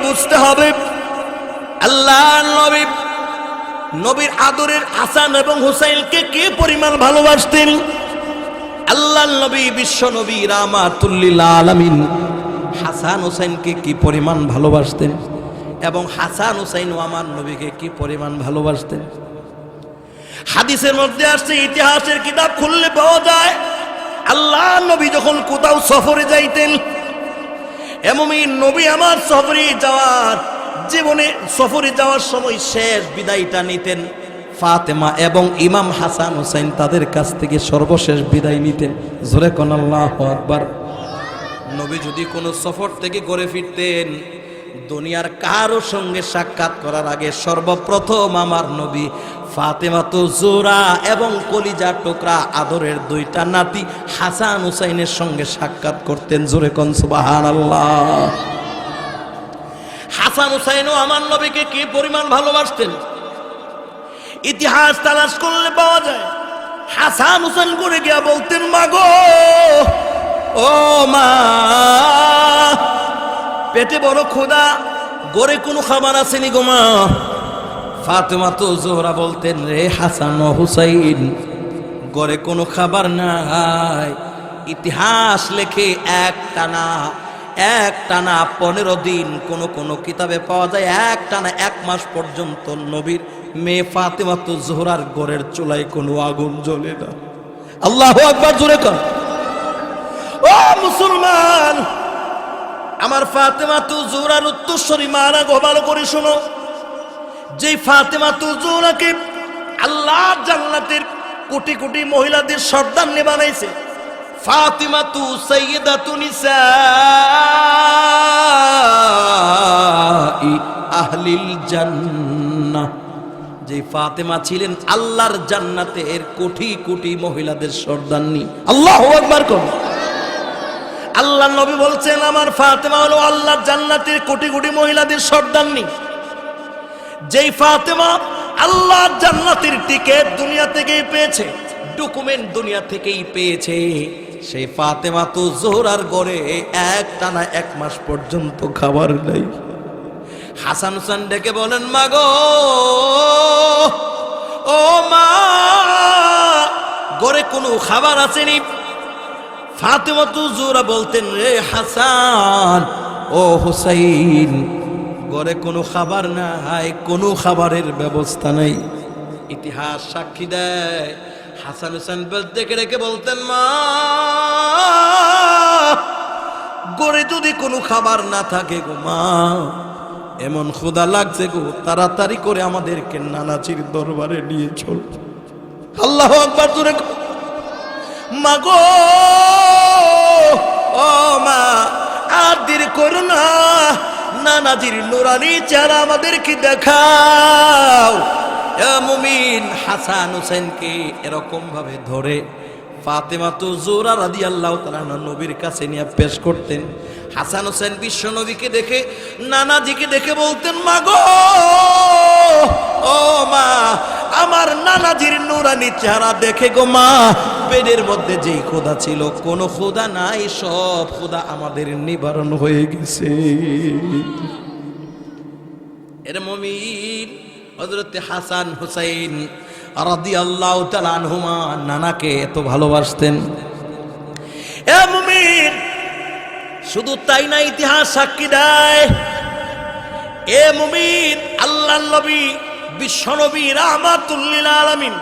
বুঝতে হবে আল্লাহর নবী নবীর আদরের হাসান এবং হুসাইনকে কি পরিমাণ ভালোবাসতেন। আল্লাহর নবী বিশ্ব নবী রাহমাতুল লিল আলামিন হাসান হুসাইনকে কি পরিমাণ ভালোবাসতেন এবং হাসান হুসাইনও আমার নবীকে কি পরিমাণ ভালোবাসতেন। হাদিসের মধ্যে আসছে, ইতিহাসের কিতাব খুললে পাওয়া যায়, আল্লাহ নবী যখন কোথাও সফরে যাইতেন, এমনই নবী আমার জীবনে সফরে যাওয়ার সময় শেষ বিদায়টা নিতেন ফাতেমা এবং ইমাম হাসান হুসাইন তাদের কাছ থেকে সর্বশেষ বিদায় নিতেন। জোরে কোন আল্লাহু আকবার। নবী যদি কোনো সফর থেকে ঘরে ফিরতেন, দুনিয়ার কারো সঙ্গে সাক্ষাৎ করার আগে সর্বপ্রথম আমার নবী ফাতেমাতু জোহরা এবং কলিজার টুকরা আদরের দুইটা নাতি হাসান হুসাইনের সঙ্গে সাক্ষাৎ করতেন। জোরে কোন সুবহানাল্লাহ। হাসান হুসাইনও আমার নবীকে কি পরিমাণ ভালোবাসতেন, ইতিহাস তালাশ করলে পাওয়া যায়। হাসান হুসাইন করে গিয়া বলতেন, মা গো, ও মা, পেটে বড় ক্ষুধা, গড়ে কোনো খাবার আসেনি গো মা। ফাতেমা তো জোহরা বলতেন, রে হাসান ও হুসাইন, গড়ে কোনো খাবার নাই। ইতিহাস লেখে এক টানা 15 দিন, কোন কিতাবে পাওয়া যায় এক টানা 1 মাস পর্যন্ত নবীর মেয়ে ফাতেমা তো জোহরার গড়ের চুলায় কোনো আগুন জ্বলে না। আল্লাহু আকবার। জোরে কর। ও মুসলমান, আমার ফাতেমা তু জোহরার উত্তরসূরি মারা গো, ভালো করে শোনো। যে ফাতেমা তু জোহরাকে আল্লাহ জান্নাতের কোটি কোটি মহিলাদের সর্দারনি বানাইছে, ফাতিমা তু সাইয়্যিদাতু নিসাই আহলিল জান্নাহ। যে ফাতেমা ছিলেন আল্লাহর জান্নাতের কোটি কোটি মহিলাদের সর্দারনি। আল্লাহু আকবার কর। আল্লাহর নবী বলছেন, আমার ফাতেমা হলো আল্লাহর জান্নাতের কোটি কোটি মহিলাদের সর্দারনি। যেই ফাতেমা আল্লাহর জান্নাতের টিকেট দুনিয়া থেকেই পেয়েছে, ডকুমেন্ট দুনিয়া থেকেই পেয়েছে, সেই ফাতেমা তো জোহরার ঘরে এক টানা 1 মাস পর্যন্ত খাবার নাই। হাসান হুসাইন ডেকে বলেন, মা গো, ও মা, ঘরে কোনো খাবার আসেনি। ফাতেমা তো জোহরা বলতেন, রে হাসান ও হুসাইন, ঘরে কোনো খাবার নাই, কোনো খাবারের ব্যবস্থা নাই। ইতিহাস সাক্ষী দেয়, হাসান হুসাইন ডেকে রেখে বলতেন, মা, ঘরে যদি কোনো খাবার না থাকে গো মা, এমন ক্ষুধা লাগছে গো, তাড়াতাড়ি করে আমাদেরকে নানাজির দরবারে নিয়ে চল। আল্লাহু আকবার। জোরে মা গো, ও মা, আর দেরি করো না, নানাজির নুরানি চেহারা আমাদেরকে দেখাও। মুমিন হাসান হুসাইনকে এরকম ভাবে ধরে ফাতেমা তো জোহরা রাদিয়াল্লাহু তাআলা নবীর কাছে নিয়ে পেশ করতেন। হাসান হুসাইন বিশ্ব নবীকে দেখে, নানাজিকে দেখে বলতেন, মা গো, ও মা, আমার নানাজির নুরানি চেহারা দেখে গো মা, পেটের মধ্যে যেই ক্ষুধা ছিল কোনো ক্ষুধা নাই, সব ক্ষুধা আমাদের নিবারণ হয়ে গেছে। এর মুমিন হযরত হাসান হুসাইন রাদিয়াল্লাহু তাআলা আনহুমা নানাকে এত ভালোবাসতেন। এ মুমিন, শুধু তাই না, ইতিহাস সাক্ষী দেয়, এ মুমিন, আল্লাহর নবী বিশ্ব নবী রাহমাতুল লিল আলামিন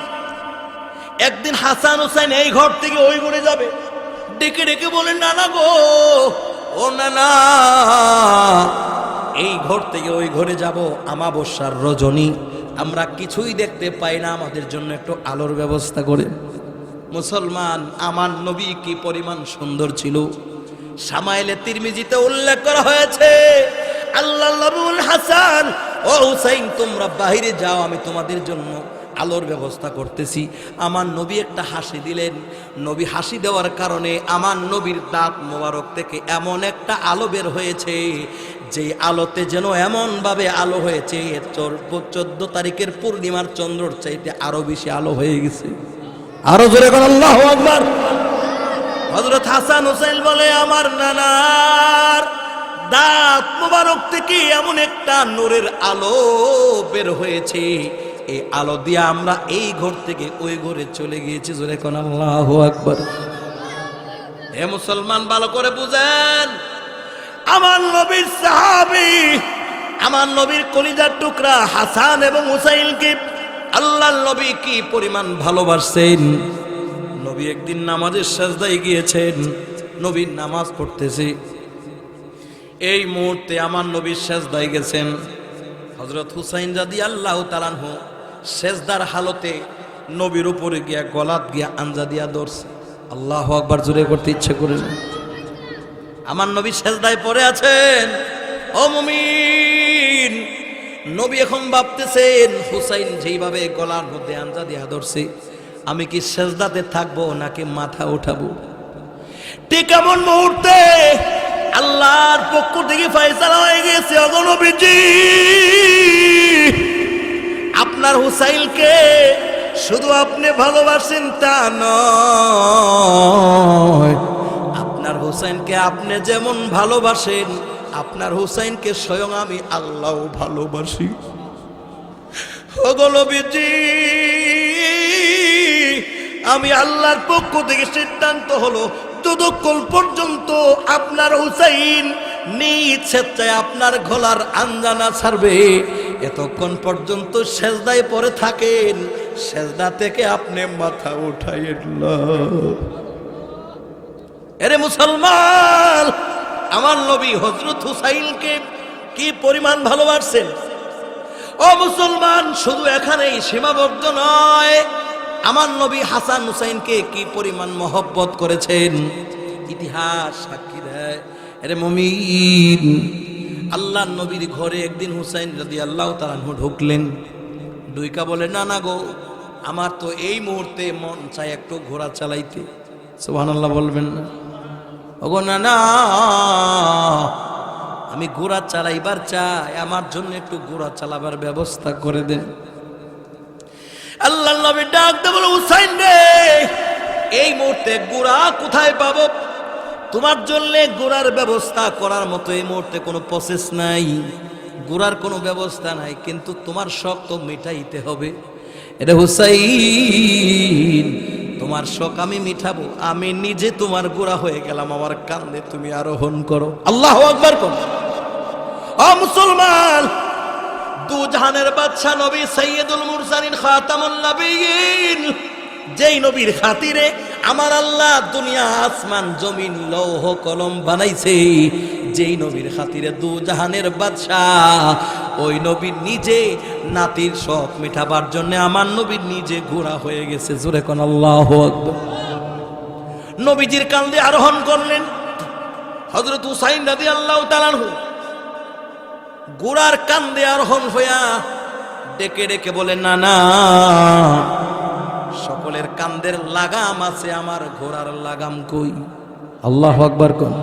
একদিন হাসান হুসাইন এই ঘর থেকে ওই ঘরে যাবে, ডেকে ডেকে বলেন, নানা গো, ও নানা, এই ঘর থেকে ওই ঘরে যাব, আমাবস্যার রজনী, আমরা কিছুই দেখতে পাই না, আমাদের জন্য একটু আলোর ব্যবস্থা করে। মুসলমান, আমার নবী কি পরিমাণ সুন্দর ছিল। শামাইলে তিরমিজিতে উল্লেখ করা হয়েছে, আল্লাহর নবী হাসান ও হুসাইন, তোমরা বাইরে যাও, আমি তোমাদের জন্য আলোর ব্যবস্থা করতেছি। আমার নবী একটা হাসি দিলেন। নবী হাসি দেওয়ার কারণে আমার নবীর দাঁত মোবারক থেকে এমন একটা আলো বের হয়েছে, যে আলোতে যেন এমন ভাবে আলো হয়েছে 14 তারিখের পূর্ণিমার চন্দ্রর চাইতে আরো বেশি আলো হয়ে গেছে। আরো জোরে বলেন আল্লাহু আকবার। হযরত হাসান হুসাইন বলে, আমার নানার দাঁত মোবারক থেকে এমন একটা নূরের আলো বের হয়েছে, এই আলো দিয়ে আমরা এই ঘর থেকে ওই ঘরে চলে গিয়েছি। জোরে কোন আল্লাহু আকবার। হে মুসলমান, ভালো করে বুঝেন, আমার নবীর সাহাবী, আমার নবীর কলিজার টুকরা হাসান এবং হুসাইনকে আল্লাহর নবী কি পরিমাণ ভালোবাসেন। নবী একদিন নামাজের সাজদায় গিয়েছেন, নবীর নামাজ পড়তেছে, এই মুহূর্তে আমার নবীর সাজদায় গেছেন। হযরত হুসাইন রাদিয়াল্লাহু তাআলা আনহু সেজদার হালতে নবীর উপরে গিয়া গলাত গিয়া আঞ্জা দিয়া ধরছে। আল্লাহু আকবার জোরে করতে ইচ্ছে করে না। আমার নবী সেজদায় পড়ে আছেন। ও মুমিন, নবী এখন ভাবতেছেন হুসাইন যেইভাবে গলার মধ্যে আঞ্জা দিয়া ধরছে, আমি কি সেজদাতে থাকবো নাকি মাথা উঠাবো? ঠিক এমন মুহূর্তে আল্লাহর পক্ষ থেকে ফয়সালা হয়ে গেছে, ওগো নবীজি, আপনার হুসাইনকে শুধু আপনি ভালোবাসেন তা নয়, আপনার হুসাইনকে আপনি যেমন ভালোবাসেন, আপনার হুসাইনকে স্বয়ং আমি আল্লাহ ভালোবাসি। ওগো নবীজি, আমি আল্লাহর পক্ষ থেকে সিদ্ধান্ত হলো যতক্ষণ পর্যন্ত আপনার হুসাইন নিজ স্বেচ্ছায় আপনার গলার আঞ্জা না ছাড়বে, এতক্ষণ পর্যন্ত সেজদায় পড়ে থাকেন, সেজদা থেকে আপনি মাথা উঠাইয়েন না। এরে মুসলমান, আমার নবী হযরত হুসাইনকে কি পরিমাণ ভালোবাসেন। ও মুসলমান, শুধু এখানেই সীমাবদ্ধ নয়, আমার নবী হাসান হুসাইনকে কি পরিমাণ মহব্বত করেছেন ইতিহাস সাক্ষী দেয়। আরে মুমিন, আল্লাহর নবীর ঘরে একদিন হুসাইন রাদিয়াল্লাহু তাআলা আনহু ঢুকলেন, দুইকা বলে, না না গো, আমার তো এই মুহূর্তে মন চায় একটু ঘোড়া চালাইতে। সুবহানাল্লাহ বলবেন না? ওগো না না, আমি ঘোড়া চালাইবার চাই, আমার জন্য একটু ঘোড়া চালাবার ব্যবস্থা করে দেন। আল্লাহর নবী ডাক দিয়ে বলে, হুসাইন রে, এই মুহূর্তে ঘোড়া কোথায় পাবো? তোমার জন্য ঘোড়ার ব্যবস্থা করার মতো এই মুহূর্তে কোনো প্রসেস নাই, ঘোড়ার কোনো ব্যবস্থা নাই, কিন্তু তোমার শখ তো মিটাইতে হবে। এটা হুসাইন, তোমার শখ আমি মিটাবো, আমি নিজে তোমার ঘোড়া হয়ে গেলাম, আমার কাঁধে তুমি আরোহণ করো। আল্লাহু আকবার করো। ও মুসলমান, দু জাহানের বাদশা নবী সাইয়্যিদুল মুরসালিন খাতামুন নবিয়্যিন, যেই নবীর খাতিরে আমার আল্লাহ দুনিয়া আসমান জমিন লৌহ কলম বানাইছে, যেই নবীর খাতিরে দু জাহানের বাদশা, ওই নবী নিজে নাতির শখ মেটাবার জন্য আমার নবী নিজে ঘোড়া হয়ে গেছে। জোরে কোন আল্লাহু আকবার। নবীজির কাঁধে আরোহণ করলেন হযরত হুসাইন রাদিয়াল্লাহু তাআলা আনহু। ঘোড়ার কাঁধে আরোহণ হইয়া ডেকে ডেকে বলে, না না, সকলের কাঁধের লাগাম আছে, আমার ঘোড়ার লাগাম কই? আল্লাহু আকবার কোন।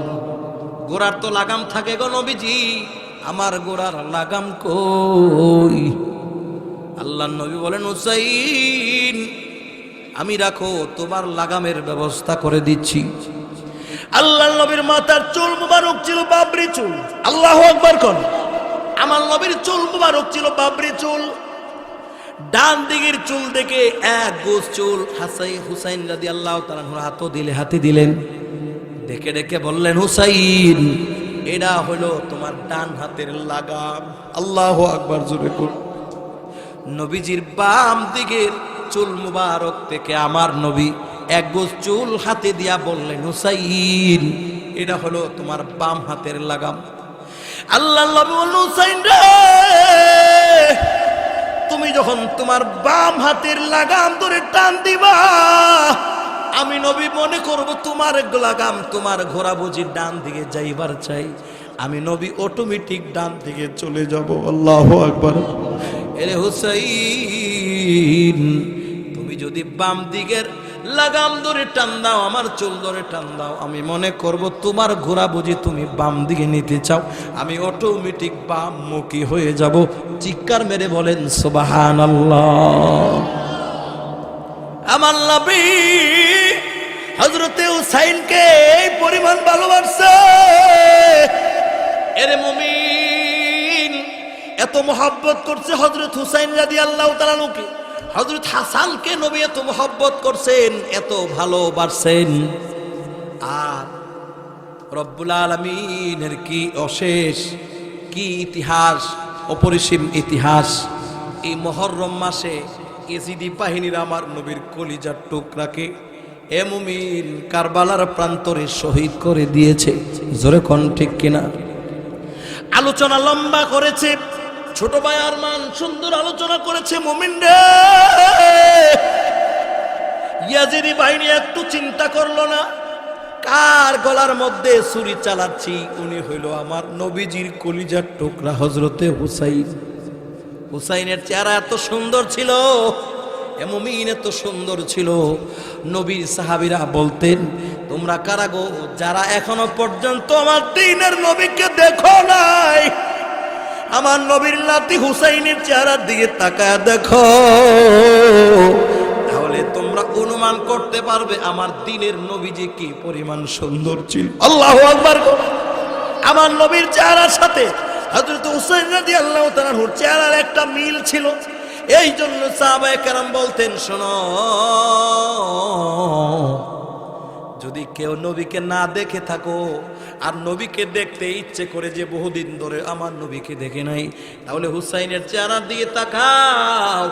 ঘোড়ার তো লাগাম থাকে গো নবীজি, আমার ঘোড়ার লাগাম কই? আল্লাহর নবী বলেন, হুসাইন, আমি রাখো, তোমার লাগামের ব্যবস্থা করে দিচ্ছি। আল্লাহর নবীর মাথার চুল মুবারক ছিল বাবরি চুল। আল্লাহু আকবার কোন। আমার নবীর চুল মুবারক ছিল বাবরি চুল। ডান দিকের চুল দেখে এক গোছ চুল হুসাইন রাদিয়াল্লাহু তাআলা হাতে দিলেন। ডেকে ডেকে বললেন, হুসাইন, এটা হলো তোমার ডান হাতের লাগাম। আল্লাহু আকবার জোরে কর। নবীজির বাম দিকের চুল মুবারক থেকে আমার নবী এক গোছ চুল হাতে দিয়া বললেন, হুসাইন, এটা হলো তোমার বাম হাতের লাগাম। আল্লাহর নবী বললেন, হুসাইন রে, তুমি যখন তোমার বাম হাতের লাগাম ধরে টান দিবা, আমি নবী মনে করব তোমার লাগাম, তোমার ঘোড়া বুঝি ডান দিকে যাইবার চাই, আমি নবী অটোমেটিক ডান দিকে চলে যাব। আল্লাহু আকবার। এরে হুসাইন, তুমি যদি বাম দিকের লাগাম ধরে টান দাও, আমার চুল ধরে টান দাও, আমি মনে করব তোমার ঘোড়া বুঝি তুমি বাম দিকে নিতে চাও, আমি অটোমেটিক বাম মুখী হয়ে যাব। চিৎকার মেরে বলেন সুবহানাল্লাহ। আমার নবী হযরতে হুসাইনকে এই পরিমাণ ভালোবাসে, এরে মুমিন, এত মহব্বত করছে হযরত হুসাইন রাদিয়াল্লাহু তাআলা আনহুকে, হযরত হাসানকে নবী এত মহব্বত করছেন, এত ভালোবাসেন। আর রব্বুল আলামিনের কি অশেষ, কি ইতিহাস, অপরিসীম ইতিহাস। এই মুহররম মাসে ইজিদি বাহিনীর আমার নবীর কলিজার টুকরাকে এ মুমিন কারবালার প্রান্তরে শহীদ করে দিয়েছে। জোরে কোন ঠিক কিনা? আলোচনা লম্বা করেছে ছোট ভাই আরমান, সুন্দর আলোচনা করেছে। মুমিন রে, ইয়াজিদি বাহিনী একটু চিন্তা করলো না, কার গলার মধ্যে ছুরি চালাচ্ছি? উনি হইল আমার নবীজির কলিজার টুকরা হযরতে হুসাইন। হুসাইনের চেহারা এত সুন্দর ছিল, এ মুমিন এত সুন্দর ছিল, নবীর সাহাবীরা বলতেন, তোমরা কারা গো যারা এখনো পর্যন্ত আমার দ্বীনের নবীকে দেখো নাই? আমার নবীর নাতি হুসাইনের চেহারার দিকে তাকায় দেখো, তাহলে তোমরা অনুমান করতে পারবে আমার দ্বীনের নবীজি কি পরিমাণ সুন্দর ছিল। আল্লাহু আকবার। আমার নবীর চেহারার সাথে হযরত হুসাইন রাদিয়াল্লাহু তাআলা আনহুর চেহারার একটা মিল ছিল। এই জন্য সাহাবায়ে কেরাম বলতেন, শোনো, যদি কেউ নবীকে না দেখে থাকো আর নবীকে দেখতে ইচ্ছে করে যে বহুদিন ধরে আমার নবীকে দেখে নাই, তাহলে হুসাইনের চেহারা দিয়ে তাকাও,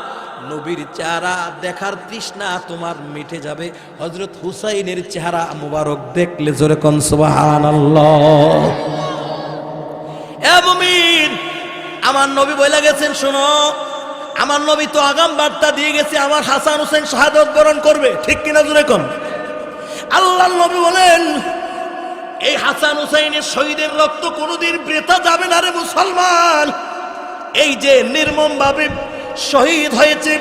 নবীর চেহারা দেখার তৃষ্ণা তোমার মিটে যাবে। হযরত হুসাইনের চেহারা মুবারক দেখলে জোরে কোন সুবহানাল্লাহ। এ মুমিন, আমার নবী বলে গেছেন, শোনো, আমার নবী তো আগাম বার্তা দিয়ে গেছে আমার হাসান হুসাইন শাহাদাত বরণ করবে, ঠিক কিনা জোরে কোন? আল্লাহর নবী বলেন, এই হাসান হুসাইনের শহীদের রক্ত কোনোদিন বৃথা যাবে না রে মুসলমান। এই যে নির্মম ভাবে শহীদ হয়েছে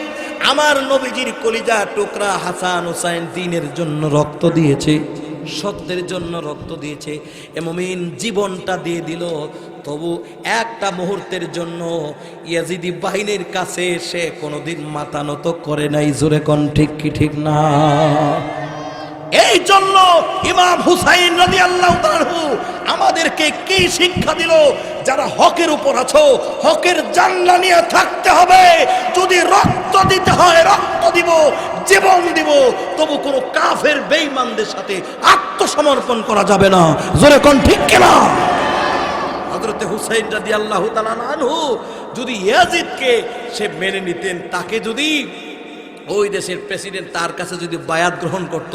আমার নবীজির কলিজা টুকরা হাসান হুসাইন, দ্বীনের জন্য রক্ত দিয়েছে, সত্যের জন্য রক্ত দিয়েছে। এ মুমিন জীবনটা দিয়ে দিল, তবু একটা মুহূর্তের জন্য ইয়াজিদি বাহিনীর কাছে সে কোনোদিন মাথা নত করে নাই। জোরে কোন ঠিক কি ঠিক না? এই জন্য ইমাম হুসাইন রাদিয়াল্লাহু তাআলা আনহু আমাদেরকে কি শিক্ষা দিল? যারা হকের উপর আছো, হকের জানলা নিয়ে থাকতে হবে। যদি রক্ত দিতে হয় রক্ত দিব, জীবন দিব, তবু কোনো কাফের বেঈমানদের সাথে আত্মসমর্পণ করা যাবে না। জোরে কোন ঠিক কিনা? হযরতে হুসাইন রাদিয়াল্লাহু তাআলা আনহু যদি ইয়াজিদকে সে মেনে নিতেন, তাকে যদি ওই দেশের প্রেসিডেন্ট তার কাছে যদি বায়াত গ্রহণ করত,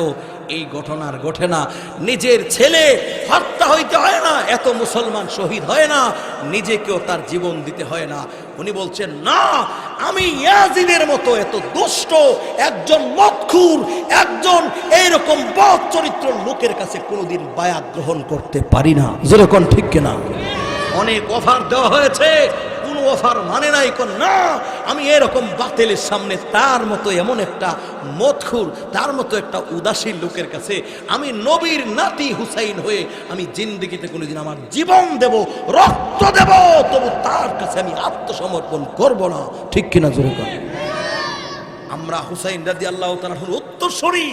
এই ঘটনার ঘটে না। নিজের ছেলে হত্যা হইতে হয় না, এত মুসলমান শহীদ হয় না, নিজেকেও তার জীবন দিতে হয় না। উনি বলছেন, না, আমি ইয়াজিদের মতো এত দুষ্ট একজন মদখুর, একজন এইরকম বদ চরিত্র লোকের কাছে কোনোদিন বায়াত গ্রহণ করতে পারি না। যেরকম ঠিক কিনা? অনেক অফার দেওয়া হয়েছে, কোনো অফার মানে নাই। কোন না, আমি এরকম বাতিলের সামনে তার মতো এমন একটা মদখুর, তার মতো একটা উদাসীন লোকের কাছে আমি নবীর নাতি হুসাইন হয়ে আমি জিন্দেগিতে কোনোদিন আমার জীবন দেব, রক্ত দেব, তবু তার কাছে আমি আত্মসমর্পণ করব না। ঠিক কিনা জোরে বলেন? আমরা হুসাইন রাদিয়াল্লাহু তাআলার উত্তরসূরি,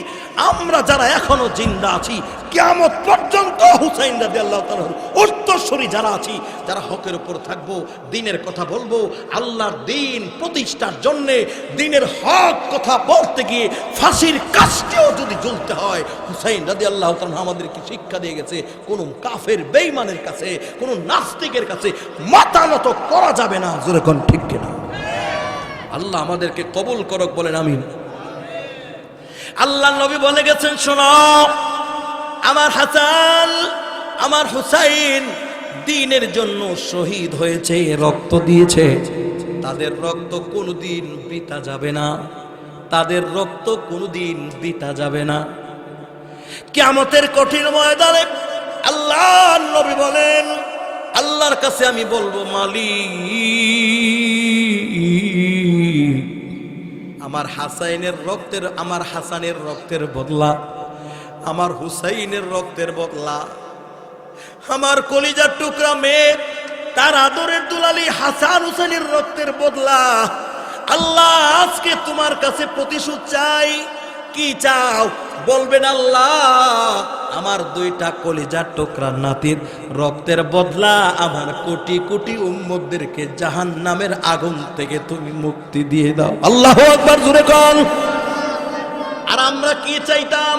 আমরা যারা এখনো জিন্দা আছি, কিয়ামত পর্যন্ত হুসাইন রাদিয়াল্লাহু তাআলার উত্তরসূরি যারা আছি, যারা হকের উপর থাকবো, দ্বীনের কথা বলবো, আল্লাহর দ্বীন প্রতিষ্ঠার জন্য দ্বীনের হক কথা বলতে গিয়ে ফাঁসির কাষ্ঠেও যদি ঝুলতে হয়, হুসাইন রাদিয়াল্লাহু তাআলা আমাদেরকে শিক্ষা দিয়ে গেছে, কোনো কাফের বেঈমানের কাছে, কোনো নাস্তিকের কাছে মাথা নত করা যাবে না। জোরে কোন ঠিক কিনা? আল্লাহ আমাদেরকে কবুল করুক, বলেন আমিন। আল্লাহ নবী বলে গেছেন, শোনো, আমার হাসান, আমার হুসাইন দ্বীনের জন্য শহীদ হয়েছে, রক্ত দিয়েছে, তাদের রক্ত কোনোদিন বৃথা যাবে না, তাদের রক্ত কোনোদিন বৃথা যাবে না। কিয়ামতের কঠিন ময়দানে আল্লাহ নবী বলেন, আল্লাহর কাছে আমি বলবো, মালিক, আমার হাসাইনের রক্তের, আমার হাসানের রক্তের বদলা, আমার হুসাইনের রক্তের বদলা, আমার কলিজার টুকরা মেয়ে, তার আদরের দুলালি হাসান হুসাইনের রক্তের বদলা, আল্লাহ আজকে তোমার কাছে প্রতিশোধ চাই। কি চাও? বলবেন, আল্লাহ আমার দুইটা কলিজার টুকরা নাতির রক্তের বদলা আমার কোটি কোটি উম্মতদেরকে জাহান্নামের আগুন থেকে তুমি মুক্তি দিয়ে দাও। আল্লাহু আকবার, জোরে কোন। আর আমরা কি চাইতাম?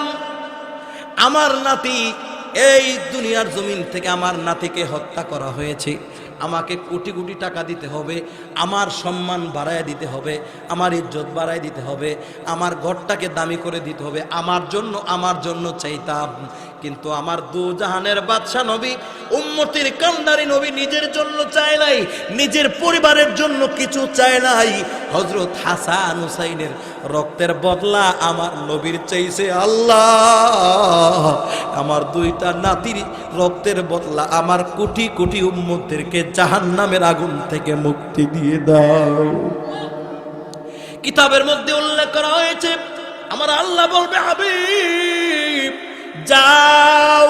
আমার নাতি, এই দুনিয়ার জমিন থেকে আমার নাতিকে হত্যা করা হয়েছে, আমাকে কোটি কোটি টাকা দিতে হবে, আমার সম্মান বাড়ায় দিতে হবে, আমার ইজ্জত বাড়ায় দিতে হবে, আমার ঘরটাকে দামি করে দিতে হবে, আমার জন্য চাইতাম। কিন্তু আমার দু জাহানের বাদশা নবী, উম্মতের কান্ডারি নবী নিজের জন্য চায় নাই, নিজের পরিবারের জন্য কিছু চায় নাই। হযরত হাসান হুসাইনের রক্তের বদলা আমার নবীর চাইছে, আল্লাহ আমার দুইটা নাতির রক্তের বদলা আমার কোটি কোটি উম্মতদেরকে জাহান্নামের আগুন থেকে মুক্তি দিয়ে দাও। কিতাবের মধ্যে উল্লেখ করা হয়েছে, আমার আল্লাহ বলবে, হাবিব যাও,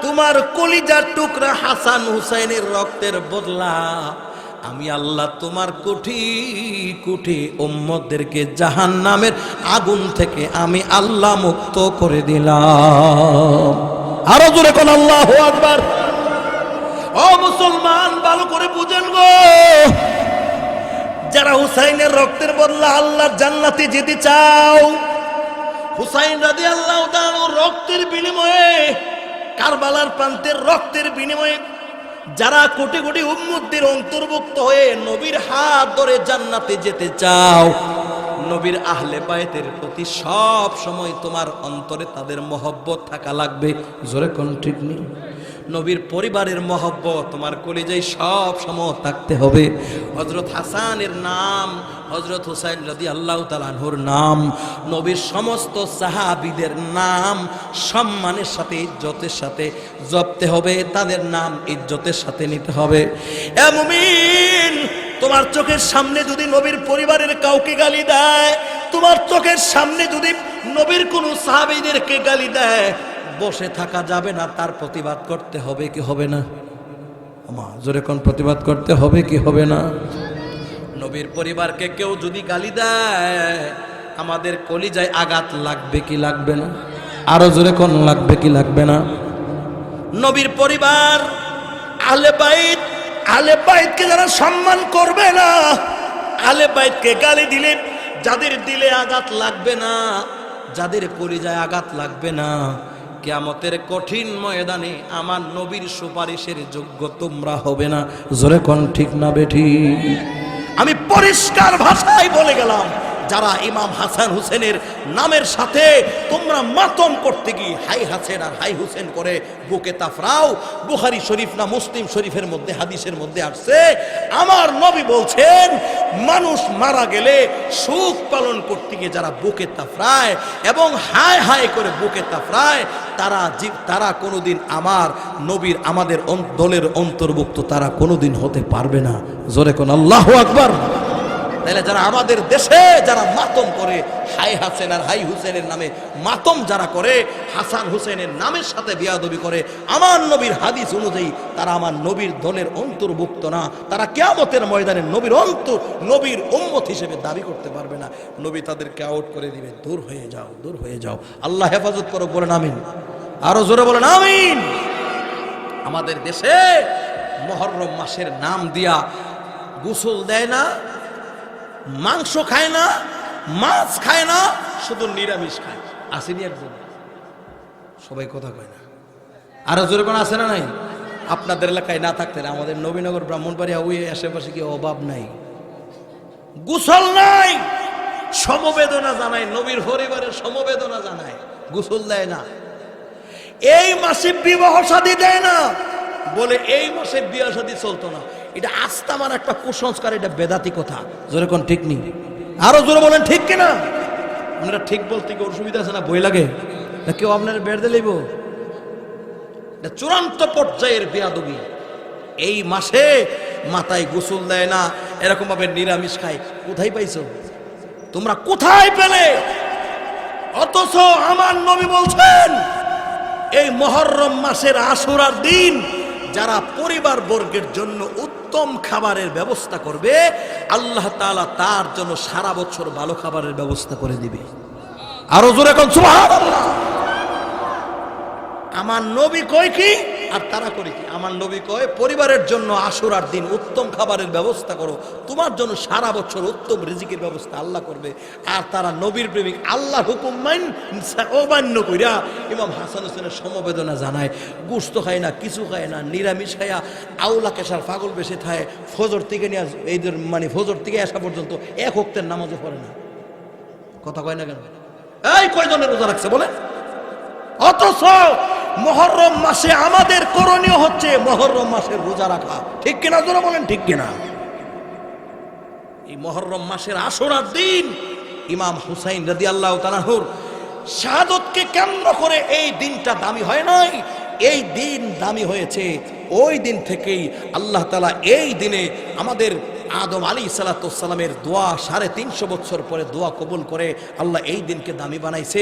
তোমার কলিজার টুকরা হাসান হুসাইনের রক্তের বদলা আমি আল্লাহ তোমার কোটি কোটি উম্মতদেরকে জাহান্নামের আগুন থেকে আমি আল্লাহ মুক্ত করে দিলাম। আরো জোরে কোন আল্লাহু আকবার। ও মুসলমান, ভালো করে বুঝেন গো, যারা হুসাইনের রক্তের বদলা আল্লাহর জান্নাতে যেতে চাও, হুসাইন রাদিয়াল্লাহু তাআলা রক্তের বিনিময়ে, কারবালার প্রান্তের রক্তের বিনিময়ে যারা কোটি কোটি উম্মতদের অন্তর্ভুক্ত হয়ে নবীর হাত ধরে জান্নাতে যেতে চাও, নবীর আহলে বায়তের প্রতি সব সময় তোমার অন্তরে তাদের মহব্বত থাকা লাগবে। জোরে কোন ঠিক নেই? নবীর পরিবারের মহব্বত তোমার কলিজায় সব সময় থাকতে হবে। হযরত হাসানের নাম, হযরত হুসাইন রাদিয়াল্লাহু তাআলা আনহুর নাম, নবীর সমস্ত সাহাবীদের নাম সম্মানের সাথে, ইজ্জতের সাথে জপতে হবে, তাদের নাম ইজ্জতের সাথে নিতে হবে। এ মুমিন, তোমার চোখের সামনে যদি নবীর পরিবারের কাউকে গালি দেয়, তোমার চোখের সামনে যদি নবীর কোনো সাহাবীদেরকে গালি দেয়, বসে থাকা যাবে না, তার প্রতিবাদ করতে হবে কি হবে না? আমার জোরে কোন, প্রতিবাদ করতে হবে কি হবে না? নবীর পরিবারকে কেউ যদি গালি দেয়, আমাদের কলিজায় আঘাত লাগবে কি লাগবে না? আরো জোরে কোন, লাগবে কি লাগবে না? নবীর পরিবার আহলে বাইত, আহলে বাইতকে যারা সম্মান করবে না, আহলে বাইতকে গালি দিলে যাদের দিলে আঘাত লাগবে না, যাদের কলিজায় আঘাত লাগবে না, কিয়ামতের কঠিন ময়দানে আমার নবীর সুপারিশের যোগ্য তোমরা হবে না। জোরে কোন ঠিক না বেঠিক? আমি পরিষ্কার ভাষায় বলে গেলাম, যারা ইমাম হাসান হুসেনের নামের সাথে তোমরা মাতম করতে গিয়ে হাই হাসেন আর হাই হুসেন করে বুকে তাফরাও, বুখারী শরীফ না মুসলিম শরীফের মধ্যে হাদিসের মধ্যে আসছে, আমার নবী বলছেন মানুষ মারা গেলে শোক পালন করতে গিয়ে যারা বুকে তাফরায় এবং হায় হায় করে বুকে তাফরায়, তারা কোনোদিন আমার নবীর, আমাদের দলের অন্তর্ভুক্ত তারা কোনোদিন হতে পারবে না। জোরে কোন আল্লাহু আকবার। তাহলে যারা আমাদের দেশে যারা মাতম করে, হাই হাসেন আর হাই হুসেনের নামে মাতম যারা করে, হাসান হুসেনের নামের সাথে বিয়াদবি করে, আমার নবীর হাদিস অনুযায়ী তারা আমার নবীর দলের অন্তর্ভুক্ত না, তারা কিয়ামতের ময়দানে নবীর উম্মত হিসেবে দাবি করতে পারবে না। নবী তাদেরকে আউট করে দিবে, দূর হয়ে যাও, দূর হয়ে যাও। আল্লাহ হেফাজত করো, বলেন আমিন। আরো জোরে বলেন আমিন। আমাদের দেশে মুহররম মাসের নাম দিয়া গোসল দেয় না, মাংস খায় না, মাছ খায় না, শুধু নিরামিষ খায়। আসেনি একজন? সবাই কথা কয় না। আরো জোরে কোন আছে না নাই? আপনাদের এলাকায় না থাকতে আমাদের নবীনগর ব্রাহ্মণবাড়িয়া ওই আশেপাশে কি অভাব নাই? গোসল নাই, সমবেদনা জানায়, নবীর পরিবারের সমবেদনা জানায়, গোসল দেয় না। এই মাসে বিবাহ শাদী দেয় না, বলে এই মাসে বিবাহ শাদী চলতো না। এটা আস্তামার একটা কুসংস্কার, এটা বেদাতি কথা। জোরে কোন ঠিক নেই? আরো জোরে বলেন ঠিক কিনা? আপনারা ঠিক বলতে কি অসুবিধা আছে না? বই লাগে না? কেউ আপনার বেড় দিলেইব? এটা চূড়ান্ত পর্যায়ের বেয়াদবি। এই মাসে মাথায় গোসল দেয় না, এরকম ভাবে নিরামিষ খায়। কোথায় পাইছো তোমরা? কোথায় পেলে? অথচ আমার নবী বলছেন এই মুহররম মাসের আশুরার দিন যারা পরিবার বর্গের জন্য উত্তম খাবারের ব্যবস্থা করবে, আল্লাহ তাআলা তার জন্য সারা বছর ভালো খাবারের ব্যবস্থা করে দিবে। আরো জোরে কোন সুবহানাল্লাহ। আমার নবী কয় কি আর তারা করে কি? আমার নবী কয় পরিবারের জন্য আশুরার দিন উত্তম খাবারের ব্যবস্থা করো, তোমার জন্য সারা বছর উত্তম রিজিকের ব্যবস্থা আল্লাহ করবে। আর তারা নবীর প্রেমিক, আল্লাহর হুকুম অমান্য কইরা ইমাম হাসান হোসেনের সমবেদনা জানায়, গোশত খায় না, কিছু খায় না, নিরামিষ খায়া আউলা কেশার পাগল বেশি খায়, ফজর থেকে নিয়ে এইদের মানে ফজর থেকে আসা পর্যন্ত এক ওয়াক্তের নামাজও পড়ে না। কথা কয় না কেন? এই কয়জনের রোজা রাখছে বলে? অথচ মুহররম মাসে আমাদের করণীয় হচ্ছে মুহররম মাসের রোজা রাখা। ঠিক কিনা জোরে বলেন, ঠিক কিনা? এই মুহররম মাসের আশুরার দিন ইমাম হুসাইন রাদিয়াল্লাহু তাআলা আনহুর শাহাদাতকে কেন্দ্র করে এই দিনটা দামি হয় নাই, এই দিন দামি হয়েছে ওই দিন থেকেই। আল্লাহ তাআলা এই দিনে আমাদের আদম আলাইহিস সালামের দোয়া 350 বছর পরে দোয়া কবুল করে আল্লাহ এই দিনকে দামি বানাইছে।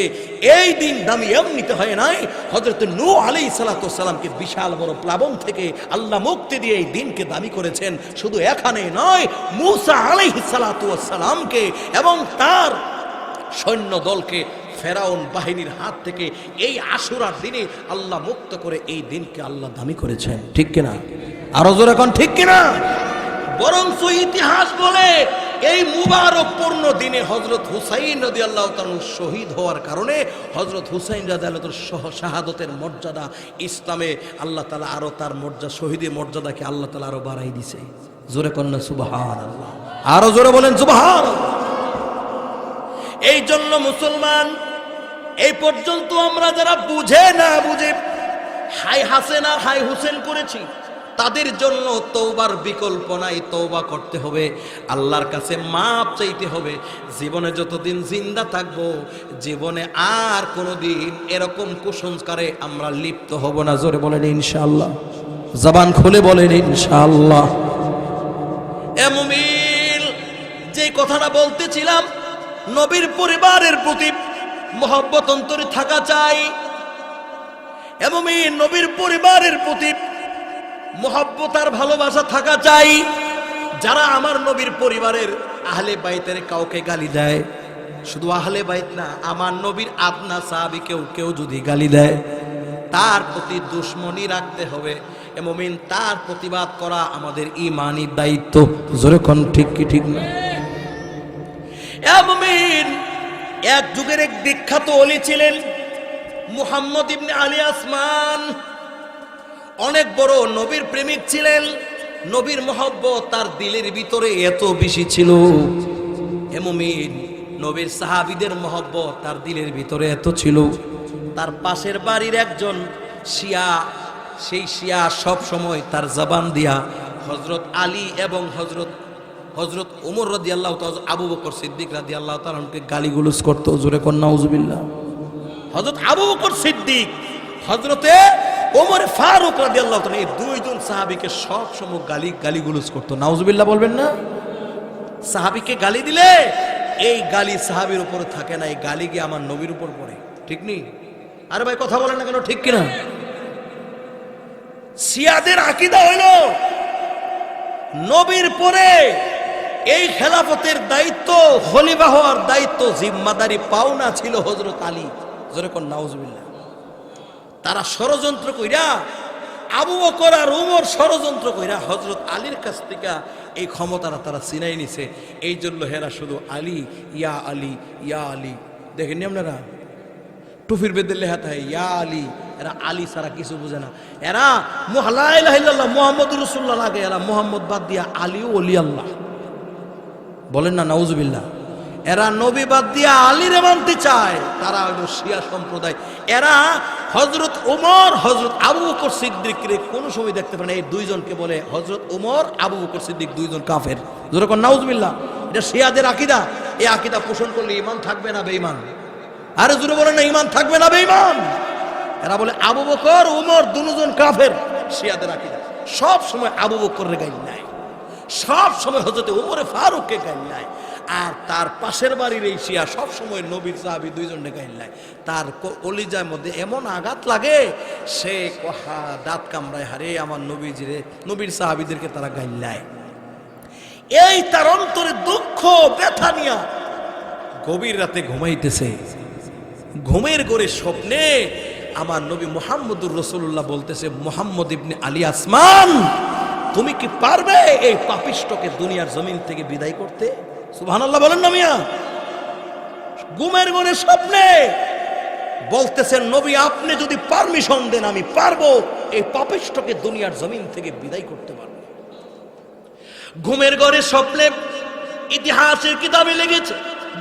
এই দিন দামি এমনিতে হয় নাই, হযরত নূহ আলাইহিস সালামকে বিশাল বড় প্লাবন থেকে আল্লাহ মুক্তি দিয়ে এই দিনকে দামি করেছেন। শুধু এখানে নয়, মূসা আলাইহিস সালামকে এবং তার সৈন্য দলকে ফেরাউন বাহিনীর হাত থেকে এই আশুরার দিনে আল্লাহ মুক্ত করে এই দিনকে আল্লাহ দামি করেছেন। ঠিক কিনা? আরো জোরে এখন ঠিক কিনা? বরঞ্চ ইতিহাস বলে এই মুবারক পূর্ণ দিনে হযরত হুসাইন রাদিয়াল্লাহু তাআলা শহীদ হওয়ার কারণে হযরত হুসাইন রাদিয়াল্লাহু তাআলার শাহাদাতের মর্যাদা ইসলামে আল্লাহ তাআলা আরো তার মর্যাদা, শহীদের মর্যাদাকে আল্লাহ তাআলা আরো বাড়াই দিয়েছে। জোরে কন্যা সুবহানাল্লাহ, আরো জোরে বলেন সুবহানাল্লাহ। এই জন্য মুসলমান এই পর্যন্ত আমরা যারা বুঝে না বুঝে হাই হাসেন আর হাই হুসেন করেছি, তাদের জন্য তওবার বিকল্প নাই। তওবা করতে হবে, আল্লাহর কাছে মাপ চাইতে হবে। জীবনে যতদিন জিন্দা থাকবো, জীবনে আর কোনোদিন এরকম কুসংস্কারে আমরা লিপ্ত হব না। জোরে বলেন ইনশাআল্লাহ, জবান খুলে বলেন ইনশাআল্লাহ। এ মুমিন, যে কথাটা বলতেছিলাম, নবীর পরিবারের প্রতি মহব্বত অন্তরে থাকা চাই। এ মুমিন, নবীর পরিবারের প্রতি মহব্বত আর ভালোবাসা থাকা চাই। যারা আমার নবীর পরিবারের আহলে বাইতের কাউকে গালি দেয়, শুধু আহলে বাইত না, আমার নবীর আপনা সাহাবী কেউ যদি গালি দেয়, তার প্রতি দুশমনি রাখতে হবে। এ মুমিন, তার প্রতিবাদ করা আমাদের ঈমানি দায়িত্ব। জোরে কোন ঠিক কি ঠিক না? এ মুমিন, এক যুগের এক বিখ্যাত ওলি ছিলেন মুহাম্মদ ইবনে আলী আসমান। অনেক বড় নবীর প্রেমিক ছিলেন। নবীর মহব্বত তার দিলের ভিতরে এত বেশি ছিল। হে মুমিন, নবীর সাহাবীদের মহব্বত তার দিলের ভিতরে এত ছিল, তার পাশের বাড়ির একজন শিয়া, সেই শিয়া সব সময় তার জবান দিয়া হযরত আলী এবং হযরত ওমর রাদিয়াল্লাহু তাআলা, আবু বকর সিদ্দিক রাদিয়াল্লাহু তাআলাকে গালিগুলোজ করত। জোরে কোন নাউজুবিল্লাহ। হযরত আবু বকর সিদ্দিক, হযরতে ওমর ফারুক রাদিয়াল্লাহু তাআলা, এই দুইজন সাহাবীকে সব সময় গালিগুলোজ করত। নাউজুবিল্লাহ বলবেন না? সাহাবীকে গালি দিলে এই গালি সাহাবীর উপরে থাকে না, এই গালি গিয়ে আমার নবীর উপর পড়ে। ঠিক নেই? আরে ভাই কথা বলেন না কেন? ঠিক কিনা? শিয়াদের আকীদা হইল নবীর পরে এই খেলাফতের দায়িত্ব, খলিফা হওয়ার দায়িত্ব, জিম্মাদারি পাওনা ছিল হযরত আলী। জোরে কোন নাউজুবিল্লাহ। তারা ষড়যন্ত্র কইরা, আবু বকর আর ওমর ষড়যন্ত্র কইরা হযরত আলীর কাছ থেকে এই ক্ষমতাটা তারা ছিনাই নিছে। এই জন্য হেরা শুধু আলী, ইয়া আলী, ইয়া আলী। দেখেননি আপনারা? টুফির বেদের লেখা থাকে ইয়া আলী। এরা আলী ছাড়া কিছু বুঝে না। এরা লা ইলাহা ইল্লাল্লাহ মুহাম্মদুর রাসূলুল্লাহ লাগে, এরা মুহাম্মদ বাদ দিয়া আলী ওলি আল্লাহ বলেন না, নাউজুবিল্লাহ। এরা নবী বাদ দিয়া আলীরে মানতে চায়, তারা হলো শিয়া সম্প্রদায়। এরা হযরত ওমর, হযরত আবু বকর সিদ্দিককে কোনো সময় দেখতে পারে না। এই দুইজনকে বলে হযরত ওমর, আবু বকর সিদ্দিক দুইজন কাফের। জোরে কোন নাউজুবিল্লাহ। এটা শিয়াদের আকীদা। এই আকীদা পোষণ করলে ঈমান থাকবে না বেঈমান? আরে জোরে বলেন না, ঈমান থাকবে না বেঈমান? এরা বলে আবু বকর ওমর দুজন কাফের। শিয়াদের আকীদা সব সময় আবু বকরের গাইল নাই, সব সময় হযরত ওমর ফারুককে গাইল নাই। আর তার পাশের বাড়ির এই শিয়া সব সময় নবীর সাহাবী দুইজনকে গাইল নাই। তার কলিজার মধ্যে এমন আঘাত লাগে, সে কহা দাঁত কামড়ায়, হারে আমার নবীজিরে, নবীর সাহাবীদেরকে তারা গাইল নাই। এই তার অন্তরে দুঃখ ব্যথা নিয়া গভীর রাতে ঘুমাইতেছে। ঘুমের ঘরে স্বপ্নে আমার নবী মুহাম্মদুর রাসূলুল্লাহ বলতেছে, মুহাম্মদ ইবনে আলী আসমান, তুমি কি পারবে এই পাপিষ্ঠকে দুনিয়ার জমিন থেকে বিদায় করতে? সুবহানাল্লাহ বলেন না মিয়া। ঘুমের ঘরে স্বপ্নে বলতেছেন, নবী আপনি যদি পারমিশন দেন আমি পারবো এই পাপিষ্ঠকে দুনিয়ার জমিন থেকে বিদায় করতে পারবো। ঘুমের ঘরে স্বপ্নে, ইতিহাসের কিতাবে লেগেছে,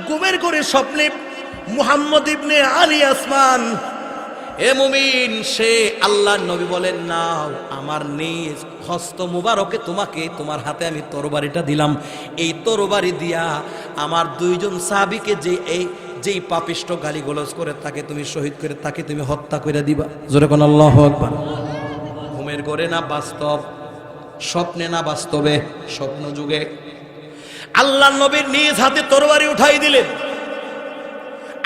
ঘুমের ঘরে স্বপ্নে মুহাম্মদ ইবনে আলী আসমান, এ মুমিন, সে আল্লাহর নবী বলেন, নাও আমার নিজ হস্ত মুবারকে তোমাকে, তোমার হাতে আমি তরবারিটা দিলাম, এই তরবারি দিয়া আমার দুইজন সাহাবীকে যেই পাপিষ্ঠ গালিগালাজ করে তাকে তুমি শহীদ করে তাকে তুমি হত্যা করে দিবা। জোরে কোন আল্লাহু আকবার। ঘুমের ঘরে না বাস্তব, স্বপ্নে না বাস্তবে, স্বপ্ন যুগে আল্লাহর নবীর নিজ হাতে তরবারি উঠাই দিলেন।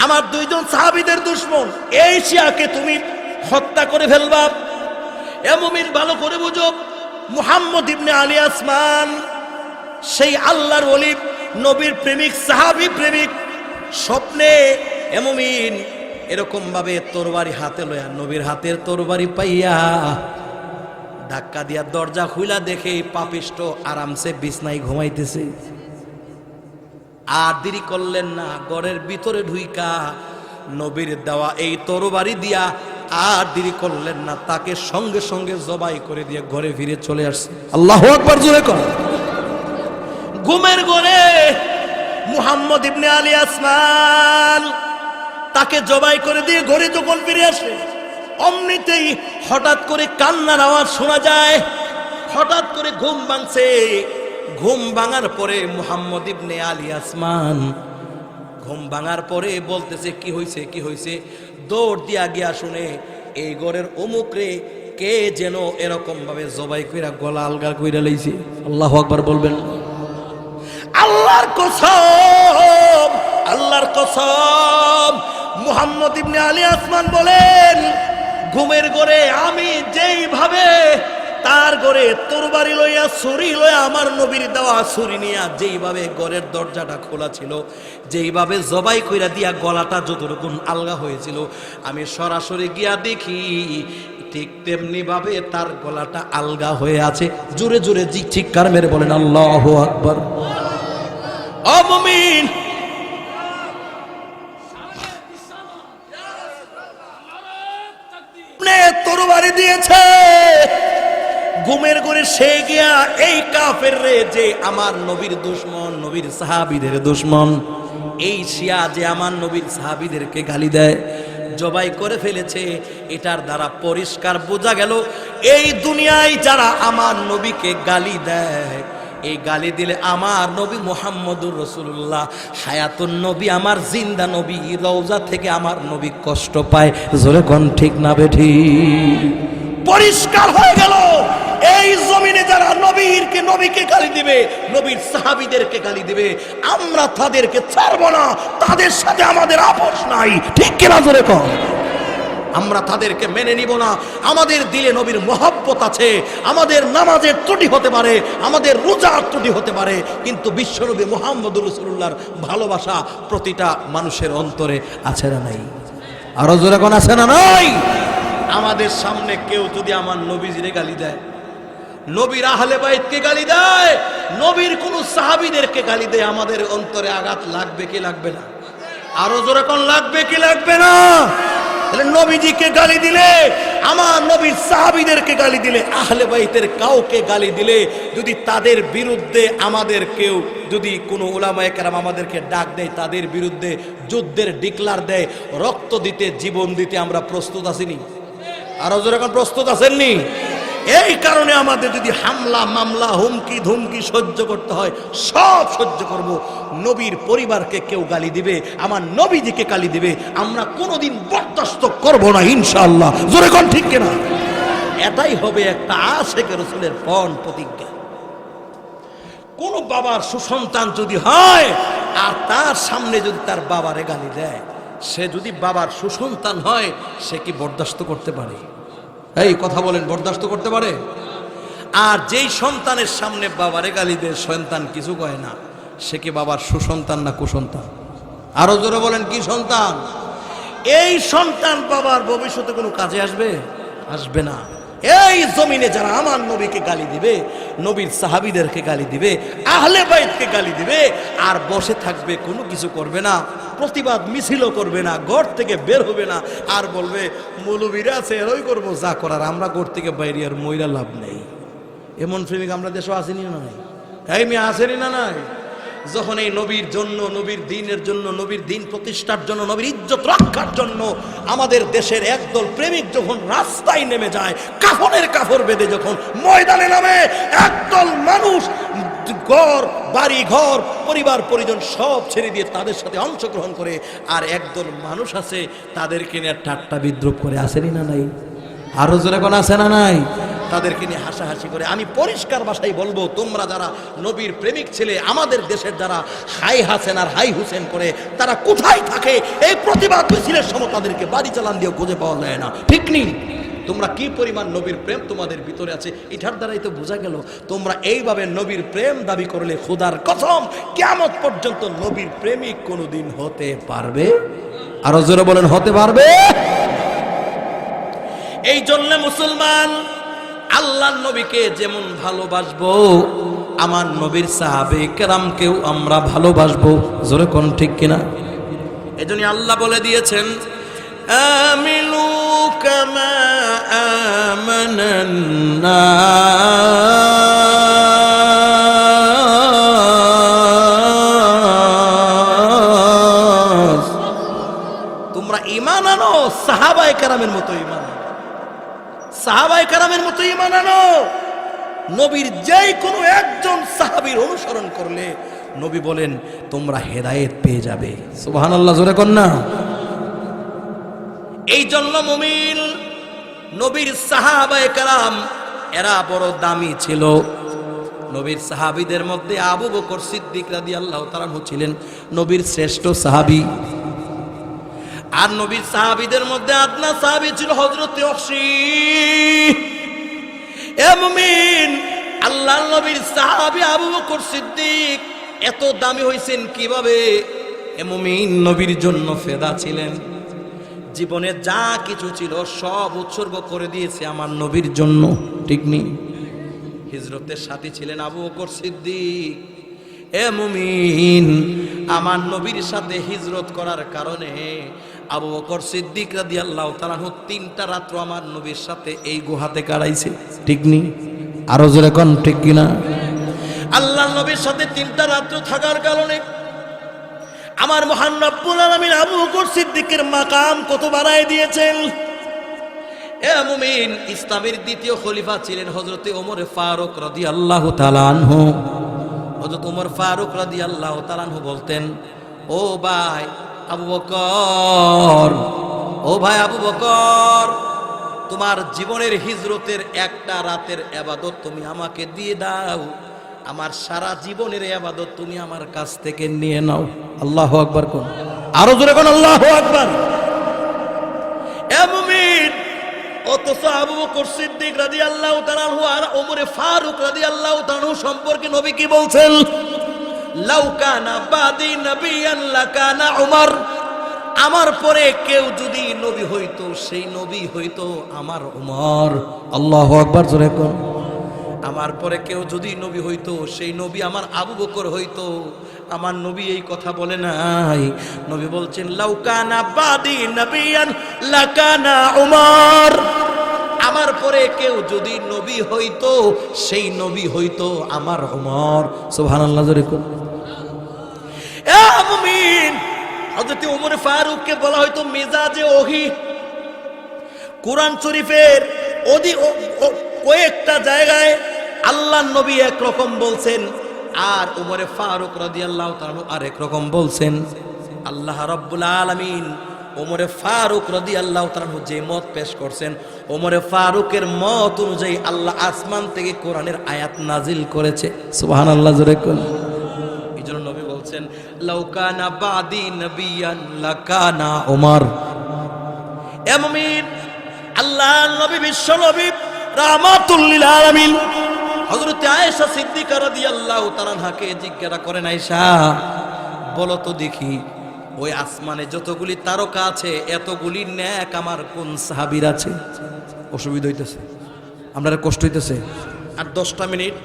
আমার দুইজন সাহাবীদের দুশমন, এই শিয়াকে তুমি হত্যা করে ফেলবা। এ মুমিন ভালো করে বুঝো, মুহাম্মদ ইবনে আলী আসমান সেই আল্লাহর ওলি, নবীর প্রেমিক, সাহাবী প্রেমিক, স্বপ্নে এ মুমিন এরকম ভাবে তরবারি হাতে লয়া, নবীর হাতের তরবারি পাইয়া ধাক্কা দিয়া দরজা খুইলা দেখে পাপিষ্ট আরামসে বিছনায় ঘুমাইতেছে। আর দেরি করলেন না, ঘরের ভিতরে ঢুইকা নবীর দেওয়া এই তরবারি দিয়া আর দেরি করলেন না, তাকে সঙ্গে সঙ্গে জবাই করে দিয়ে ঘরে ফিরে চলে আসছে। আল্লাহু আকবার জোরে কর। ঘুমের ঘরে মুহাম্মদ ইবনে আলী আসমান তাকে জবাই করে দিয়ে ঘরে যখন ফিরে আসে, অমনিতেই হঠাৎ করে কান্নার আওয়াজ শোনা যায়। হঠাৎ করে ঘুম ভাঙছে। ঘুম ভাঙার পরে মুহাম্মদ ইবনে আলী আসমান ঘুম ভাঙার পরে বলতেছে, কি হয়েছে কি হয়েছে? দৌড় দিয়া গিয়া শুনে এই ঘরের অমুকরে কে যেন এরকম ভাবে জবাই কইরা গলা আলগা কইরা লইছে। আল্লাহু আকবার বলবেন। আল্লাহর কসম, আল্লাহর কসম, মুহাম্মদ ইবনে আলী আসমান বলেন, ঘুমের ঘরে আমি যেইভাবে তার ঘরে তরবারি লইয়া, ছুরি লইয়া, আমার নবীর দেওয়া ছুরি নিয়া যেইভাবে ঘরের দরজাটা খোলা ছিল, যেইভাবে জবাই কইরা দিয়া গলাটা যতটুকু আলগা হয়েছিল, আমি সরাসরি গিয়া দেখি ঠিক তেমনি ভাবে তার গলাটা আলগা হয়ে আছে। জোরে জোরে চিৎকার মেরে বলেন আল্লাহু আকবার। ও মুমিন, তরবারি দিয়েছে ঘুমের ঘরে, সে গিয়া এই কাফের রে, যে আমার নবীর দুশমন, নবীর সাহাবীদের দুশমন, এই শিয়া যে আমার নবীর সাহাবীদেরকে গালি দেয়, জবাই করে ফেলেছে। এটার দ্বারা পরিষ্কার বোঝা গেল, এই দুনিয়ায় যারা আমার নবীকে গালি দেয়, এই গালি দিলে আমার নবী মুহাম্মদুর রাসূলুল্লাহ হায়াতুন নবী, আমার জিন্দা নবী, রওজা থেকে আমার নবী কষ্ট পায়। জোরে কোন ঠিক না বেঠিক? পরিষ্কার হয়ে গেল, এই জমিনে যারা নবীকে গালি দিবে, নবীর সাহাবীদেরকে গালি দিবে, আমরা তাদেরকে ছাড়বো না, তাদের সাথে আমাদের আপোষ নাই। ঠিক কিনা জোরে কোন? আমরা তাদেরকে মেনে নিব না। আমাদের দিলে নবীর মহব্বত আছে, আমাদের নামাজের ত্রুটি হতে পারে, আমাদের রোজার ত্রুটি হতে পারে, কিন্তু বিশ্বনবী মুহাম্মদুর রাসূলুল্লাহর ভালোবাসা প্রতিটা মানুষের অন্তরে আছে না নাই? আরো জোরে কোন আছে না নাই? আমাদের সামনে কেউ যদি আমার নবীজিরে গালি দেয়, নবীর আহলে বাইতকে গালি দেয়, নবীর কোন সাহাবীদেরকে গালি দেয়, আমাদের অন্তরে আঘাত লাগবে কি লাগবে না? আরো জোরে কোন লাগবে কি লাগবে না? তাহলে নবীজিকে গালি দিলে, আমার নবীর সাহাবীদেরকে গালি দিলে, আহলে বাইতের কাউকে গালি দিলে, যদি তাদের বিরুদ্ধে আমাদের কেউ, যদি কোনো উলামায়ে কেরাম আমাদেরকে ডাক দেয়, তাদের বিরুদ্ধে যুদ্ধের ডিক্লার দেয়, রক্ত দিতে, জীবন দিতে আমরা প্রস্তুত আছিনি? আরো জোরে কোন প্রস্তুত আছেননি? এই কারণে আমাদের যদি হামলা, মামলা, হুমকি ধুমকি সহ্য করতে হয়, সব সহ্য করব। নবীর পরিবারকে কেউ গালি দিবে, আমার নবীজিকে গালি দিবে, আমরা কোনোদিন বরদাস্ত করব না ইনশাআল্লাহ। জোরে কোন ঠিক কিনা? এটাই হবে একটা আশিকে রাসূলের পণ প্রতিজ্ঞা। কোন বাবার সুসন্তান যদি হয় আর তার সামনে যদি তার বাবারে গালি দেয়, সে যদি বাবার সুসন্তান হয়, সে কি বরদাস্ত করতে পারে? এই কথা বলেন, বরদাস্ত করতে পারে? আর যেই সন্তানের সামনে বাবারে গালি দেয়, সন্তান কিছু কয় না, সে কি বাবার সুসন্তান না কুসন্তান? আরো জোরে বলেন, কি সন্তান? এই সন্তান বাবার ভবিষ্যতে কোনো কাজে আসবে? আসবে না। এই জমিনে যারা আমার নবীকে গালি দিবে, নবীর সাহাবীদেরকে গালি দিবে, আহলে বাইতকে গালি দিবে, আর বসে থাকবে, কোনো কিছু করবে না, প্রতিবাদ মিছিলও করবে না, ঘর থেকে বের হবে না, আর বলবে মৌলবীরা আছে এরই করবো যা করার, আমরা ঘর থেকে বাইরে আর মইরা লাভ নেই। এমন প্রেমিক আমরা দেশে আসেনি না নাই? এই মেয়ে আসেনি না নাই? যখন এই নবীর জন্য, নবীর দ্বীনের জন্য, নবীর দ্বীন প্রতিষ্ঠার জন্য, নবীর ইজ্জত রক্ষার জন্য আমাদের দেশের একদল প্রেমিক যখন রাস্তায় নেমে যায়, কাফনের কাপড় বেঁধে যখন ময়দানে নামে, একদল মানুষ ঘর বাড়ি ঘর পরিবার পরিজন সব ছেড়ে দিয়ে তাদের সাথে অংশগ্রহণ করে, আর একদল মানুষ আছে তাদেরকে নিয়ে ঠাট্টা বিদ্রুপ করে, আসেনি না নাই? আরো জোরে কোন আছে না নাই? তাদেরকে নিয়ে হাসাহাসি করে। আমি পরিষ্কার ভাষায় বলবো, তোমরা যারা নবীর প্রেমিক ছেলে, আমাদের দেশের যারা হাই হাসেন আর হাই হুসেন করে, তারা কোথায় থাকে? এই প্রতিবাদ মিছিলের সময় তাদেরকে বাড়ি চালান দিয়েও খুঁজে পাওয়া যায় না। ঠিক নেই? তোমরা কি পরিমাণ নবীর প্রেম তোমাদের ভিতরে আছে, এটার দ্বারাই তো বোঝা গেল। তোমরা এইভাবে নবীর প্রেম দাবি করলে খোদার কসম কিয়ামত পর্যন্ত নবীর প্রেমিক কোনোদিন হতে পারবে? আরো জোরে বলেন, হতে পারবে? এই জন্য মুসলমান আল্লাহর নবীকে যেমন ভালোবাসবো, আমার নবীর সাহাবে কেরামকেও আমরা ভালোবাসবো। জোরে কোন ঠিক কিনা? এজন্য আল্লাহ বলে দিয়েছেন, আমিনু কামা আমানান নাস। তোমরা ঈমান আনো সাহাবায়ে কেরামের মতো ঈমান আনো, সাহাবায়ে কেরামের মতো ঈমান আনো। নবীর যেই কোনো একজন সাহাবীর অনুসরণ করলে নবী বলেন তোমরা হেদায়েত পেয়ে যাবে। সুবহানাল্লাহ, জোরে কোন না। এই জন্য মুমিন নবীর সাহাবায়ে কেরাম এরা বড় দামি ছিল। নবীর সাহাবীদের মধ্যে আবু বকর সিদ্দিক রাদিয়াল্লাহু তাআলা ছিলেন নবীর শ্রেষ্ঠ সাহাবী। আর নবীর সাহাবীদের মধ্যে আদনা সাহাবী ছিল হযরত ওয়াহশী। এ মুমিন, আল্লাহর নবীর সাহাবী আবু বকর সিদ্দিক এত দামি হইছেন কিভাবে? এ মুমিন, নবীর জন্য ফেদা ছিলেন। জীবনে যা কিছু ছিল সব উৎসর্গ করে দিয়েছে আমার নবীর জন্য। ঠিক নেই? হিজরতের সাথী ছিলেন আবু বকর সিদ্দিক। এ মুমিন, আমার নবীর সাথে হিজরত করার কারণে আবু বকর সিদ্দিক রাদিয়াল্লাহু তাআলা 3টা রাত্র আমার নবীর সাথে এই গুহাতে কাটাইছে। ঠিক নেই? আরো জোরে কোন ঠিক কিনা? আল্লাহর নবীর সাথে 3টা রাত্র থাকার কারণে আমার মহান রব্বুল আলামিন আবু বকর সিদ্দিকের মাকাম কত বাড়ায় দিয়েছেন। এ মুমিন, ইসলামের দ্বিতীয় খলিফা ছিলেন হযরত ওমর ফারুক রাদিয়াল্লাহু তাআলা আনহু। হযরত ওমর ফারুক রাদিয়াল্লাহু তাআলা আনহু বলতেন, ও ভাই আবু বকর, ও ভাই আবু বকর, তোমার জীবনের হিজরতের একটা রাতের ইবাদত তুমি আমাকে দিয়ে দাও, আমার সারা জীবনের ইবাদত তুমি আমার কাছ থেকে নিয়ে নাও। আল্লাহু আকবার কোন? আরো জোরে কোন আল্লাহু আকবার। এ মুমিন, অথচ আবু বকর সিদ্দিক রাদিয়াল্লাহু তাআলা আনহু আর ওমর ফারুক রাদিয়াল্লাহু তাআলা আনহু সম্পর্কে নবী কি বলছেন? লাউ কানা বাদি নবিয়ান লাকানা উমর। আমার পরে কেউ যদি নবী হইতো, সেই নবী হইতো আমার উমর। আল্লাহু আকবার, জোরে কোন। আমার পরে কেউ যদি নবী হইতো, সেই নবী আমার আবু বকর হইতো। আমার নবী এই কথা বলে নাই, নবী বলছেন লাউ কানা বাদি নবিয়ান লাকানা উমর। আমার পরে কেউ যদি নবী হইতো, সেই নবী হইতো আমার উমর। সুবহানাল্লাহ, জোরে কোন। এ মুমিন, হযরত ওমর ফারুককে বলা হয়তো মেজাজে ওহী। কোরআন শরীফের কয়েকটা জায়গায় আল্লাহর নবী একরকম বলছেন, আর ওমর ফারুক রাদিয়াল্লাহু তাআলা আরেক রকম বলছেন। আল্লাহ রাব্বুল আলামিন ওমর ফারুক রাদিয়াল্লাহু তাআলা যে মত পেশ করছেন, ওমর ফারুকের মত অনুযায়ী আল্লাহ আসমান থেকে কোরআনের আয়াত নাজিল করেছে। সুবহানাল্লাহ, জোরে কোন। এইজন্য নবী বলছেন লাউ কানা বাদি নবিয়ান লাকানা উমর। এ মুমিন, আল্লাহর নবী বিশ্ব নবী রাহমাতুল লিল আলামিন হযরত আয়েশা সিদ্দিকা রাদিয়াল্লাহু তাআলা আনহাকে জিজ্ঞাসা করেন, আয়েশা বলো তো দেখি ওই আসমানে যতগুলি তারকা আছে এতগুলি নেক আমার কোন সাহাবীর আছে? অসুবিধা হইতেছে, আপনার কষ্ট হইতেছে? আর 10টা মিনিট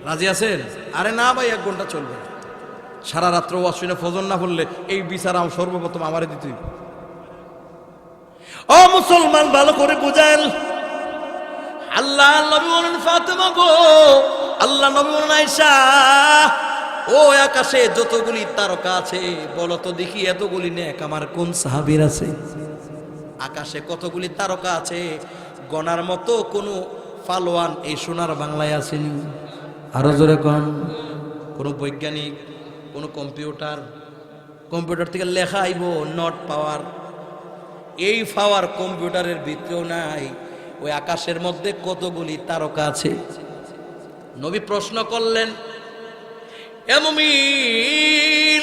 রাজি আছেন? আরে না ভাই, 1 ঘন্টা চলবে। সারা রাত্র ওয়াসিনে ফজর না পড়লে এই বিচার সর্বপ্রথম আমারে দিতে। ও মুসলমান, ভালো করে বুঝেন। আল্লাহ নবী বলেন ফাতেমা গো, আল্লাহ নবী বলেন আয়েশা, ও আকাশে যতগুলি তারকা আছে বলো তো দেখি এতগুলি নেক আমার কোন সাহাবীর আছে? আকাশে কতগুলি তারকা আছে গনার মতো কোনো ফালোয়ান এই সোনার বাংলায় আসেনি। আরো জোরে কোন? কোনো বৈজ্ঞানিক, কোনো কম্পিউটার থেকে লেখা আইব নট পাওয়ার, এই পাওয়ার কম্পিউটারের ভিতরেও নাই। ওই আকাশের মধ্যে কতগুলি তারকা আছে। নবী প্রশ্ন করলেন, এ মুমিন,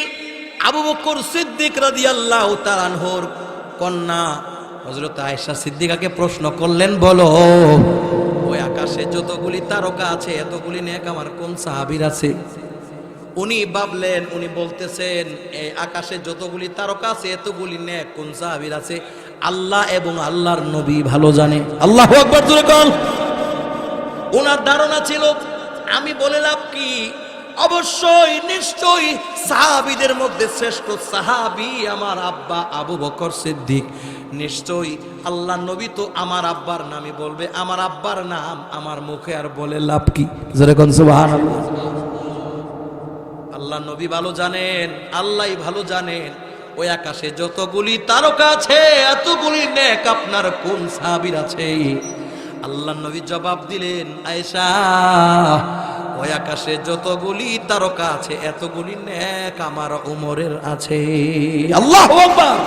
আবু বকর সিদ্দিক রাদিয়াল্লাহু তাআলা আনহুর কন্যা হযরত আয়েশা সিদ্দিকাকে প্রশ্ন করলেন, বলো ওই আকাশে যতগুলি তারকা আছে এতগুলি নেক আমার কোন সাহাবীর আছে? উনি ভাবলেন, উনি বলতেছেন এই আকাশে যতগুলি তারকা আছে এতগুলি নেক কোন সাহাবীর আছে আল্লাহ এবং আল্লাহর নবী ভালো জানে। আল্লাহু আকবার জোরে বল। ওনার ধারণা ছিল আমি বলে লাভ কি, অবশ্যই নিশ্চয়ই সাহাবীদের মধ্যে শ্রেষ্ঠ সাহাবী আমার আব্বা আবু বকর সিদ্দিক। নিশ্চয়ই আল্লাহ নবী তো আমার আব্বার নামই বলবে, আমার আব্বার নাম আমার মুখে আর বলে লাভ কি? জোরে কোন সুবহানাল্লাহ। আল্লাহ নবী ভালো জানেন, আল্লাহই ভালো জানেন ওই আকাশে যতগুলি তারকা আছে এতগুলি নেক আপনার কোন সাহাবীর আছে? আল্লাহ নবী জবাব দিলেন, আয়েশা, ওই আকাশে যতগুলি তারকা আছে এতগুলি নেক আমার উমরের আছে। আল্লাহু আকবার।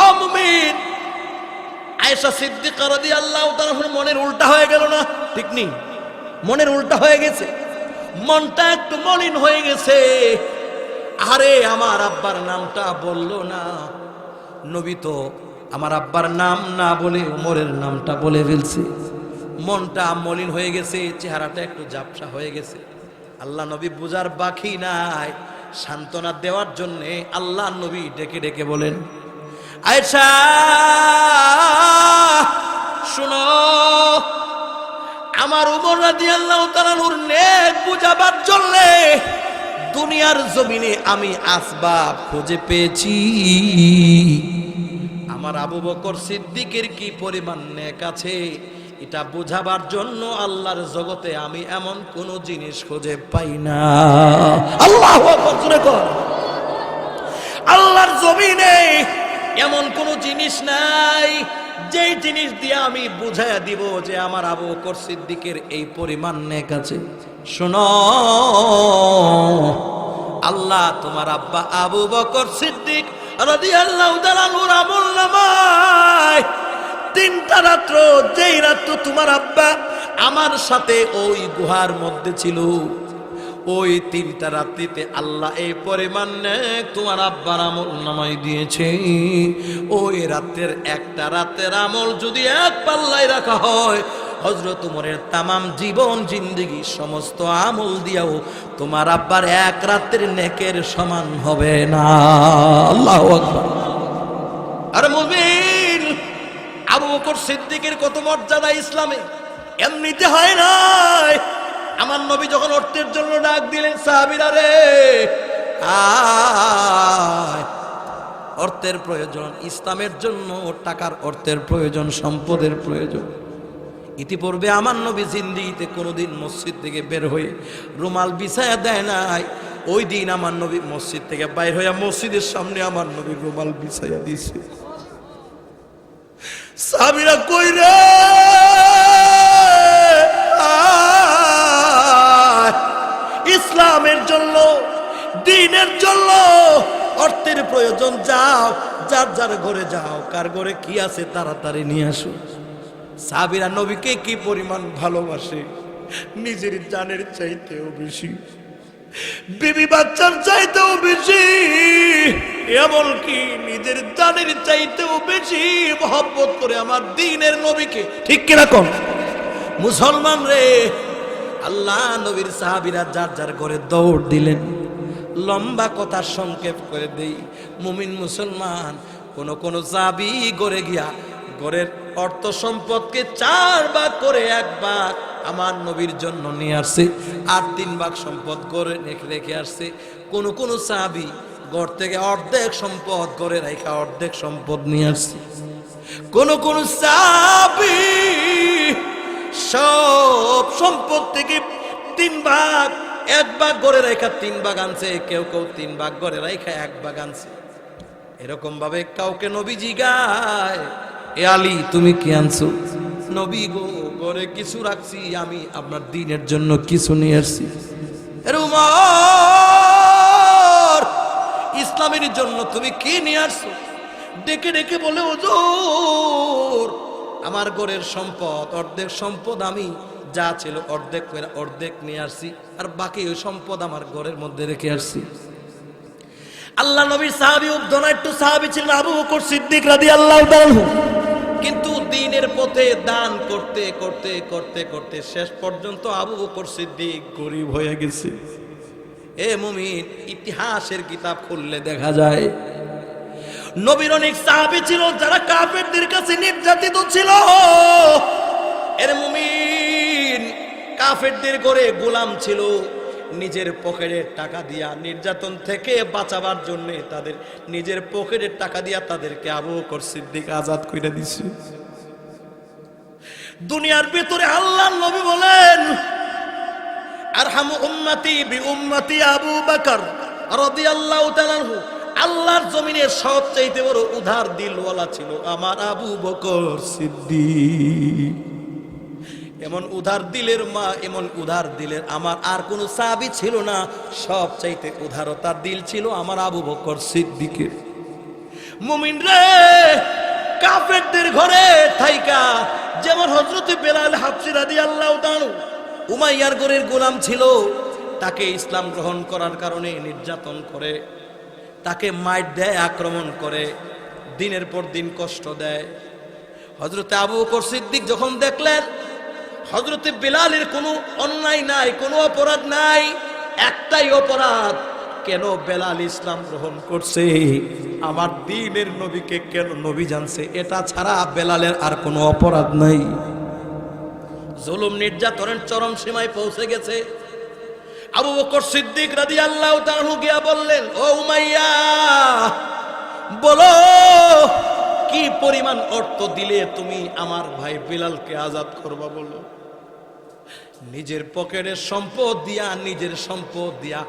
ও মুমিন, আয়েশা সিদ্দিকা রাদিয়াল্লাহু তাআলার মনের উল্টা হয়ে গেল না? ঠিক নেই, মনের উল্টা হয়ে গেছে, মনটা একটু মলিন হয়ে গেছে। আরে আমার আব্বার নামটা বললো না, নবী তো আমার আব্বার নাম না বলে উমরের নামটা বলে ফেলছে। মনটা মলিন হয়ে গেছে, চেহারাটা একটু ঝাপসা হয়ে গেছে। আল্লাহ নবী বুঝার বাকি নাই, সান্ত্বনা দেওয়ার জন্য আল্লাহ নবী ডেকে ডেকে বলেন, আয়েশা শুনো, আমার উমর রাদিয়াল্লাহু তাআলার নেক বুঝাবার জন্য দুনিয়ার জমিনে আমি আসবাব খুঁজে পেয়েছি। আমার আবু বকর সিদ্দিকের কি পরিমাণ নেক আছে এটা বোঝাবার জন্য আল্লাহর জগতে আমি এমন কোন জিনিস খুঁজে পাই না। আল্লাহু আকবার জোরে কর। আল্লাহর জমিনে এমন কোন জিনিস নাই যেই জিনিস দিয়ে আমি বুঝাইয়া দিব যে আমার আবু বকর সিদ্দিকের এই পরিমাণ নেক আছে। শোনো, আল্লাহ তোমার আব্বা আবু বকর সিদ্দিক রাদিয়াল্লাহু তাআলা আনহুর আমলনামায় 3টা রাত্র, যেই রাত্র তোমার আব্বা আমার সাথে ওই গুহার মধ্যে ছিল, ওই 3টা রাত্রিতে আল্লাহ এই পরিমাণ নেক তোমার আব্বার আমলনামায় দিয়েছে। ওই রাতের একটা রাতের আমল যদি এক পাল্লায় রাখা হয়, হযরত ওমরের তামাম জীবন জিন্দেগি সমস্ত আমল দিয়াও তোমার আব্বার এক রাতের নেকের সমান হবে না। আল্লাহু আকবার। আর মুমিন, আবু বকর সিদ্দিকের কত মর্যাদা ইসলামে, এমনিতে হয় নাই। আমার নবী যখন অর্থের জন্য ডাক দিলেন, সাহাবীরা রে আয়, অর্থের প্রয়োজন, ইসলামের জন্য টাকার অর্থের প্রয়োজন, সম্পদের প্রয়োজন। ইতিপূর্বে আমার নবী জিন্দেগিতে কোনোদিন মসজিদ থেকে বের হয়ে রুমাল বিছায়া দেয় নাই। ওই দিন আমার নবী মসজিদ থেকে বাইর হইয়া মসজিদের সামনে আমার নবী রুমাল বিছাইয়া দিয়েছে। সাহাবীরা কই রে, ইসলামের জন্য, দ্বীনের জন্য অর্থের প্রয়োজন, যাও যার যার ঘরে যাও, কার ঘরে কি আছে তাড়াতাড়ি নিয়ে আসো। সাহাবীরা নবীকে কি পরিমাণ ভালোবাসে, নিজের জানের চাইতেও বেশি, বিবি বাচ্চার চাইতেও বেশি, এমনকি নিজের জানের চাইতেও বেশি মহব্বত করে আমার দ্বীনের নবীকে। ঠিক কিনা কোন মুসলমান রে? আল্লাহ নবীর সাহাবীরা যার যার ঘরে দৌড় দিলেন। লম্বা কথা সংক্ষেপ করে দেই। মুমিন মুসলমান কোন সাহাবী গড়ে গিয়া গড়ের অর্থ সম্পদকে 4 ভাগ করে 1 ভাগ আমার নবীর জন্য নিয়ে আসছে, আর 3 ভাগ সম্পদ গড়ে রেখে আসছে। কোন সাহাবী গড় থেকে অর্ধেক সম্পদ গড়ে রাখা অর্ধেক সম্পদ নিয়ে আসছে। কোন সাহাবী সব সম্পদ থেকে 3 ভাগ 1 ভাগ গড়ে রাখা 3 ভাগ আনছে, কেউ 3 ভাগ গড়ে রাখা 1 ভাগ আনছে। এরকম ভাবে কাউকে নবী জিগায়, এ আলী তুমি কি আনছো? নবী গো ঘরে কিছু রাখছি, আমি আপনার দ্বীনের জন্য কিছু নিয়ে আসছি। উমর ইসলামের জন্য তুমি কি নিয়ে আসছো? ডেকে ডেকে বলে, হুজুর আমার ঘরের সম্পদ অর্ধেক সম্পদ আমি যা ছিল অর্ধেক নিয়ে আসছি, আর বাকি ওই সম্পদ আমার ঘরের মধ্যে রেখে আসছি। আল্লাহ নবীর সাহাবী উদ্ধনাট্য সাহাবী ছিলেন আবু বকর সিদ্দিক রাদিয়াল্লাহু তাআলা। কিন্তু দ্বীনের পথে দান করতে করতে করতে করতে শেষ পর্যন্ত আবু বকর সিদ্দিক গরীব হয়ে গেছে। এ মুমিন, ইতিহাসের কিতাব খুললে দেখা যায় নবীর অনেক সাহাবী ছিল যারা কাফেরদের কাছে নির্যাতিত ছিল। এর মুমিন কাফেরদের ঘরে গোলাম ছিল, নিজের পকেটের টাকা দিয়া নির্যাতন থেকে বাঁচাবার জন্য তাদের নিজের পকেটের টাকা দিয়া তাদেরকে আবু বকর সিদ্দিক আজাদ করে দিছে। দুনিয়ার ভিতরে আল্লাহর নবী বলেন, আরহামু উম্মতি বি উম্মতি আবু বকর রাদিয়াল্লাহু তাআলা আনহু। আল্লাহর জমিনে সবচাইতে বড় উদার দিলওয়ালা ছিল আমার আবু বকর সিদ্দিক। এমন উদার দিলের মা, এমন উদার দিলের আমার আর কোন সাহাবী ছিল না। সবচাইতে উদারতার দিল ছিল আমার আবু বকর সিদ্দিকের। মুমিন রে, কাফেরদের ঘরে থাইকা যেমন হযরত বেলাল হাবশী রাদিয়াল্লাহু তাআলা উমাইয়ার ঘরের গোলাম ছিল, তাকে ইসলাম গ্রহণ করার কারণে নির্যাতন করে, তাকে মাইর দেয়, আক্রমণ করে, দিনের পর দিন কষ্ট দেয়। হযরত আবু বকর সিদ্দিক যখন দেখলেন হযরত বেলালের কোনো অন্যায় নাই, কোনো অপরাধ নাই, একটাই অপরাধ, কেন বেলাল ইসলাম গ্রহণ করছে, আমার দ্বীনের নবীকে কেন নবী জানছে, এটা ছাড়া বেলালের আর কোনো অপরাধ নাই। জুলুম নির্যাতনের চরম সীমায় পৌঁছে গেছে। আবু বকর সিদ্দিক রাদিয়াল্লাহু তাআলা গিয়া বললেন, ও উমাইয়া, বলো কি পরিমাণ অর্থ দিলে তুমি আমার ভাই বেলালকে আজাদ করবা, বলো। নিজের পকেটের সম্পদ দিয়া, নিজের সম্পদ দিয়া,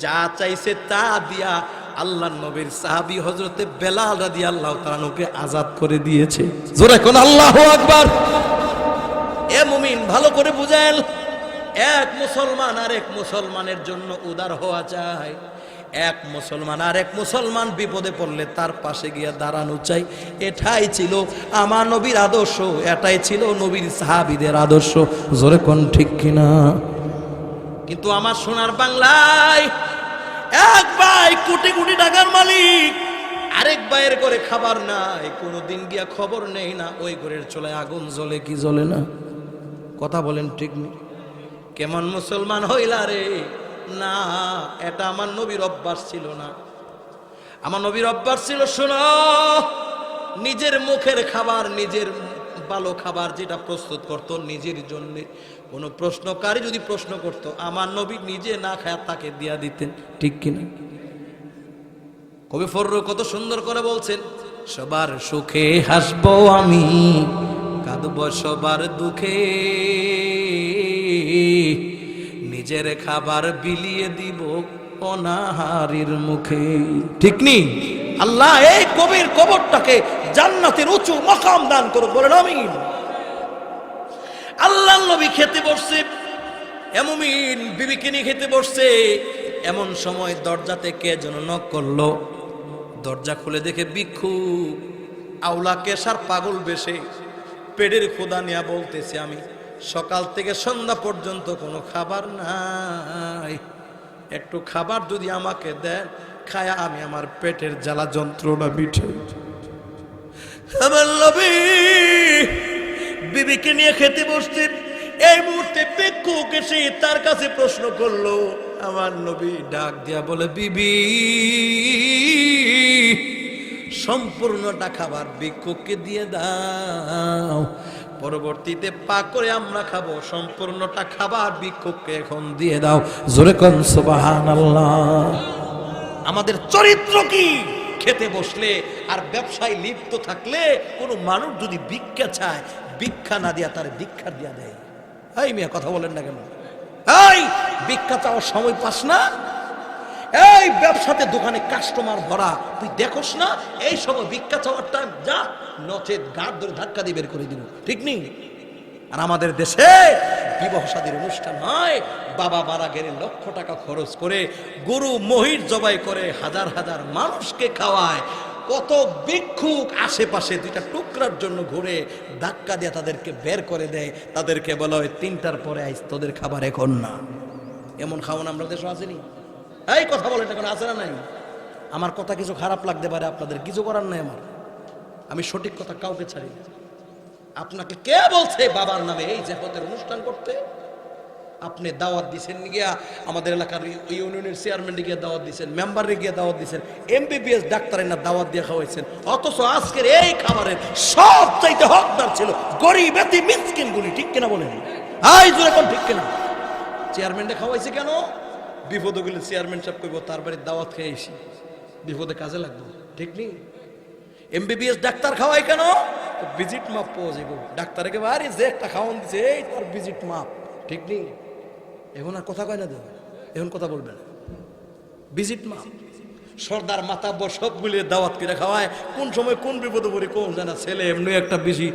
যা চাইছে তা দিয়া আল্লাহর নবীর সাহাবী হযরতে বেলাল রাদিয়াল্লাহু তাআলাকে আজাদ করে দিয়েছে। জোরে কোন আল্লাহু আকবার। এ মুমিন, ভালো করে বুঝেন, এক মুসলমান আরেক মুসলমানের জন্য উদার হওয়া চাই। এক মুসলমান আরেক মুসলমান বিপদে পড়লে তার পাশে গিয়ে দাঁড়ানো চাই। এটাই ছিল আমার নবীর আদর্শ, এটাই ছিল নবীর সাহাবীদের আদর্শ। জোরে কোন ঠিক কিনা? কিন্তু আমার সোনার বাংলায় এক ভাই কোটি কোটি টাকার মালিক, আরেক ভাইয়ের ঘরে খাবার নাই, কোনোদিন গিয়া খবর নেই না ওই ঘরের চুলায় আগুন জ্বলে কি জ্বলে না। কথা বলেন ঠিক নেই? কেমন মুসলমান হইলা রে? না, এটা আমার নবীর অভ্যাস ছিল না। আমার নবীর অভ্যাস ছিল, শোনো, নিজের মুখের খাবার, নিজের ভালো খাবার যেটা প্রস্তুত করত নিজের জন্য, কোনো প্রশ্নকারী যদি প্রশ্ন করত, আমার নবী নিজে না খায় তাকে দিয়া দিতেন। ঠিক কিনা? কবি ফররু কত সুন্দর করে বলছেন, সবার সুখে হাসবো আমি, কাঁদবো সবার দুঃখে, নিজের খাবার বিলিয়ে দিব অনাহারীর মুখে। ঠিক নি? আল্লাহ এই কবির কবরটাকে জান্নাতের উঁচু মাকাম দান করুক, বলেন আমিন। আল্লাহর নবী খেতে বসছে, মুমিন বিবিকে নিয়ে খেতে বসছে, এমন সময় দরজাতে কে যেন নক করলো। দরজা খুলে দেখে ভিক্ষুক আওলা কেশার পাগল বেশে পেটের ক্ষুধা নিয়ে বলতেছে, আমি সকাল থেকে সন্ধ্যা পর্যন্ত কোনো খাবার নাই, একটু খাবার যদি আমাকে দেন, খায়া আমি আমার পেটের জ্বালা যন্ত্রণা মিটে। আমার নবী বিবিকে নিয়ে খেতে বসতেন, এই মুহূর্তে ভিক্ষুক এসে তার কাছে প্রশ্ন করলো, আমার নবী ডাক দিয়া বলে, বিবি সম্পূর্ণটা খাবার ভিক্ষুককে দিয়ে দাও, পরবর্তীতে পাক করে আমরা খাবো, সম্পূর্ণটা খাবার ভিক্ষুককে এখন দিয়ে দাও। জোরে কোন সুবহানাল্লাহ। আমাদের চরিত্র কি? খেতে বসলে আর ব্যবসায় লিপ্ত থাকলে কোনো মানুষ যদি ভিক্ষা চায়, ভিক্ষা না দিয়া তার ভিক্ষা দিয়া দেয়। এই মিয়া কথা বলেন না কেন? এই ভিক্ষা চাওয়ার সময় পাস না? এই ব্যবসাতে দোকানে কাস্টমার ভরা, তুই দেখোস না? এই সময় ভিক্ষা চাওয়ার টাইম, যা নচেত গাড় ধরে ধাক্কা দিয়ে বের করে দিব, ঠিক নেই? আর আমাদের দেশে বিবাহ শাদীর অনুষ্ঠান হয়, বাবা মারা গেলে লক্ষ টাকা খরচ করে গরু মহিষ জবাই করে হাজার হাজার মানুষকে খাওয়ায়। কত ভিক্ষুক আশেপাশে দুইটা টুকরার জন্য ঘুরে ধাক্কা দিয়ে তাদেরকে বের করে দেয়, তাদেরকে বলা হয় 3টার পরে আইস, তোদের খাবার এখন না। এমন খাওয়ান আমরা দেশে আসেনি? এই কথা বলেন এখন, আছে না নাই? আমার কথা কিছু খারাপ লাগতে পারে, আপনাদের কিছু করার নাই। আমি সঠিক কথা কাউকে ছাড়ি না। আপনাকে কে বলছে বাবার নামে এই জেফতের অনুষ্ঠান করতে? আপনি দাওয়াত দিচ্ছেন গিয়া, আমাদের এলাকার ইউনিয়নের চেয়ারম্যানকে গিয়ে দাওয়াত দিচ্ছেন, মেম্বারে গিয়ে দাওয়াত দিচ্ছেন, MBBS ডাক্তারের না দাওয়াত দিয়ে খাওয়াইছেন, অথচ আজকের এই খাবারের সব চাইতে হকদার ছিল গরিব এতি মিসকিনগুলি, ঠিক কিনা বলেন? এই জোরে কোন ঠিক কিনা? চেয়ারম্যানকে খাওয়াইছে কেন? বিপদে গেলে চেয়ারম্যান সাহেব কইব তার বাড়ির দাওয়াত খেয়ে এসি, বিপদে কাজে লাগবো, ঠিক নেই? MBBS ডাক্তার খাওয়াই কেন? ভিজিট মাপ পাওয়া যাবো, ডাক্তারকে বাড়ি যে একটা খাওয়ান দিছে, এই তার ভিজিট মাপ, ঠিক নেই? এখন আর কথা কয় না, দেব এখন কথা বলবেন, ভিজিট মাপ। সর্দার মাতাব্বর সবগুলি দাওয়াত করে খাওয়ায়, কোন সময় কোন বিপদে পড়ি কোন জানা, ছেলে এমনি একটা বেশি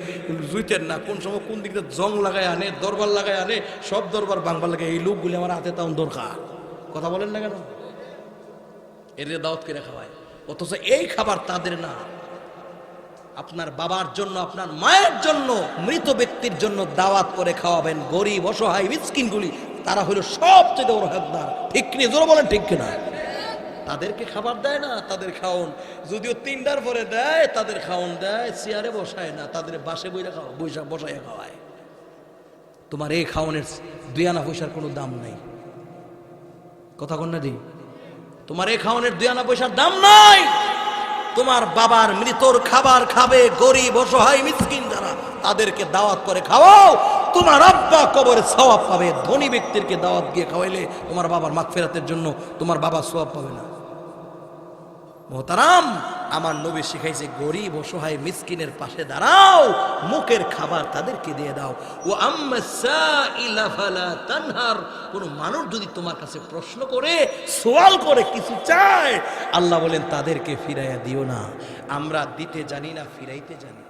জুইতেন না, কোন সময় কোন দিক দিয়ে জং লাগায় আনে, দরবার লাগায় আনে, সব দরবার বাংবার লাগে। এই লোকগুলি আমার হাতে তাও দরকার, কথা বলেন না কেন? এদের দাওয়াত করে খাওয়ায়, অথচ এই খাবার তাদের না। আপনার বাবার জন্য, আপনার মায়ের জন্য, মৃত ব্যক্তির জন্য দাওয়াত করে খাওয়াবেন। গরিব অসহায় মিসকিনগুলি তারা হলো সবচেয়ে বড় হকদার, ঠিক কিনা? জোরে বলেন ঠিক কিনা? তাদেরকে খাবার দেয় না, তাদের খাওন যদিও 3টার পরে দেয়, তাদের খাওন দেয়, চেয়ারে বসায় না, তাদের বাসে বসায় খাওয়ায়। তোমার এই খাওনের 2 আনা পয়সার কোনো দাম নাই, কথা কন না দি? তোমার এই খাওনের 2 আনা পয়সার দাম নাই। তোমার বাবার মৃতর খাবার খাবে গরিব অসহায় মিসকিন যারা, তাদেরকে দাওয়াত করে খাওয়াও, তোমার আব্বা কবরে সওয়াব পাবে। ধনী ব্যক্তিকে দাওয়াত দিয়ে খাওয়াইলে তোমার বাবার মাগফিরাতের জন্য তোমার বাবা সওয়াব পাবে না। মোহতারাম, আমার নবী শিখাইছে গরিব অসহায় মিসকিনের পাশে দাঁড়াও, মুখের খাবার তাদেরকে দিয়ে দাও। ও আম্মা সাইলা ফালা তানহার, কোন মানুষ যদি তোমার কাছে প্রশ্ন করে, সওয়াল করে, কিছু চায়, আল্লাহ বলেন তাদেরকে ফিরাইয়া দিও না। আমরা দিতে জানি না, ফিরাইতে জানি।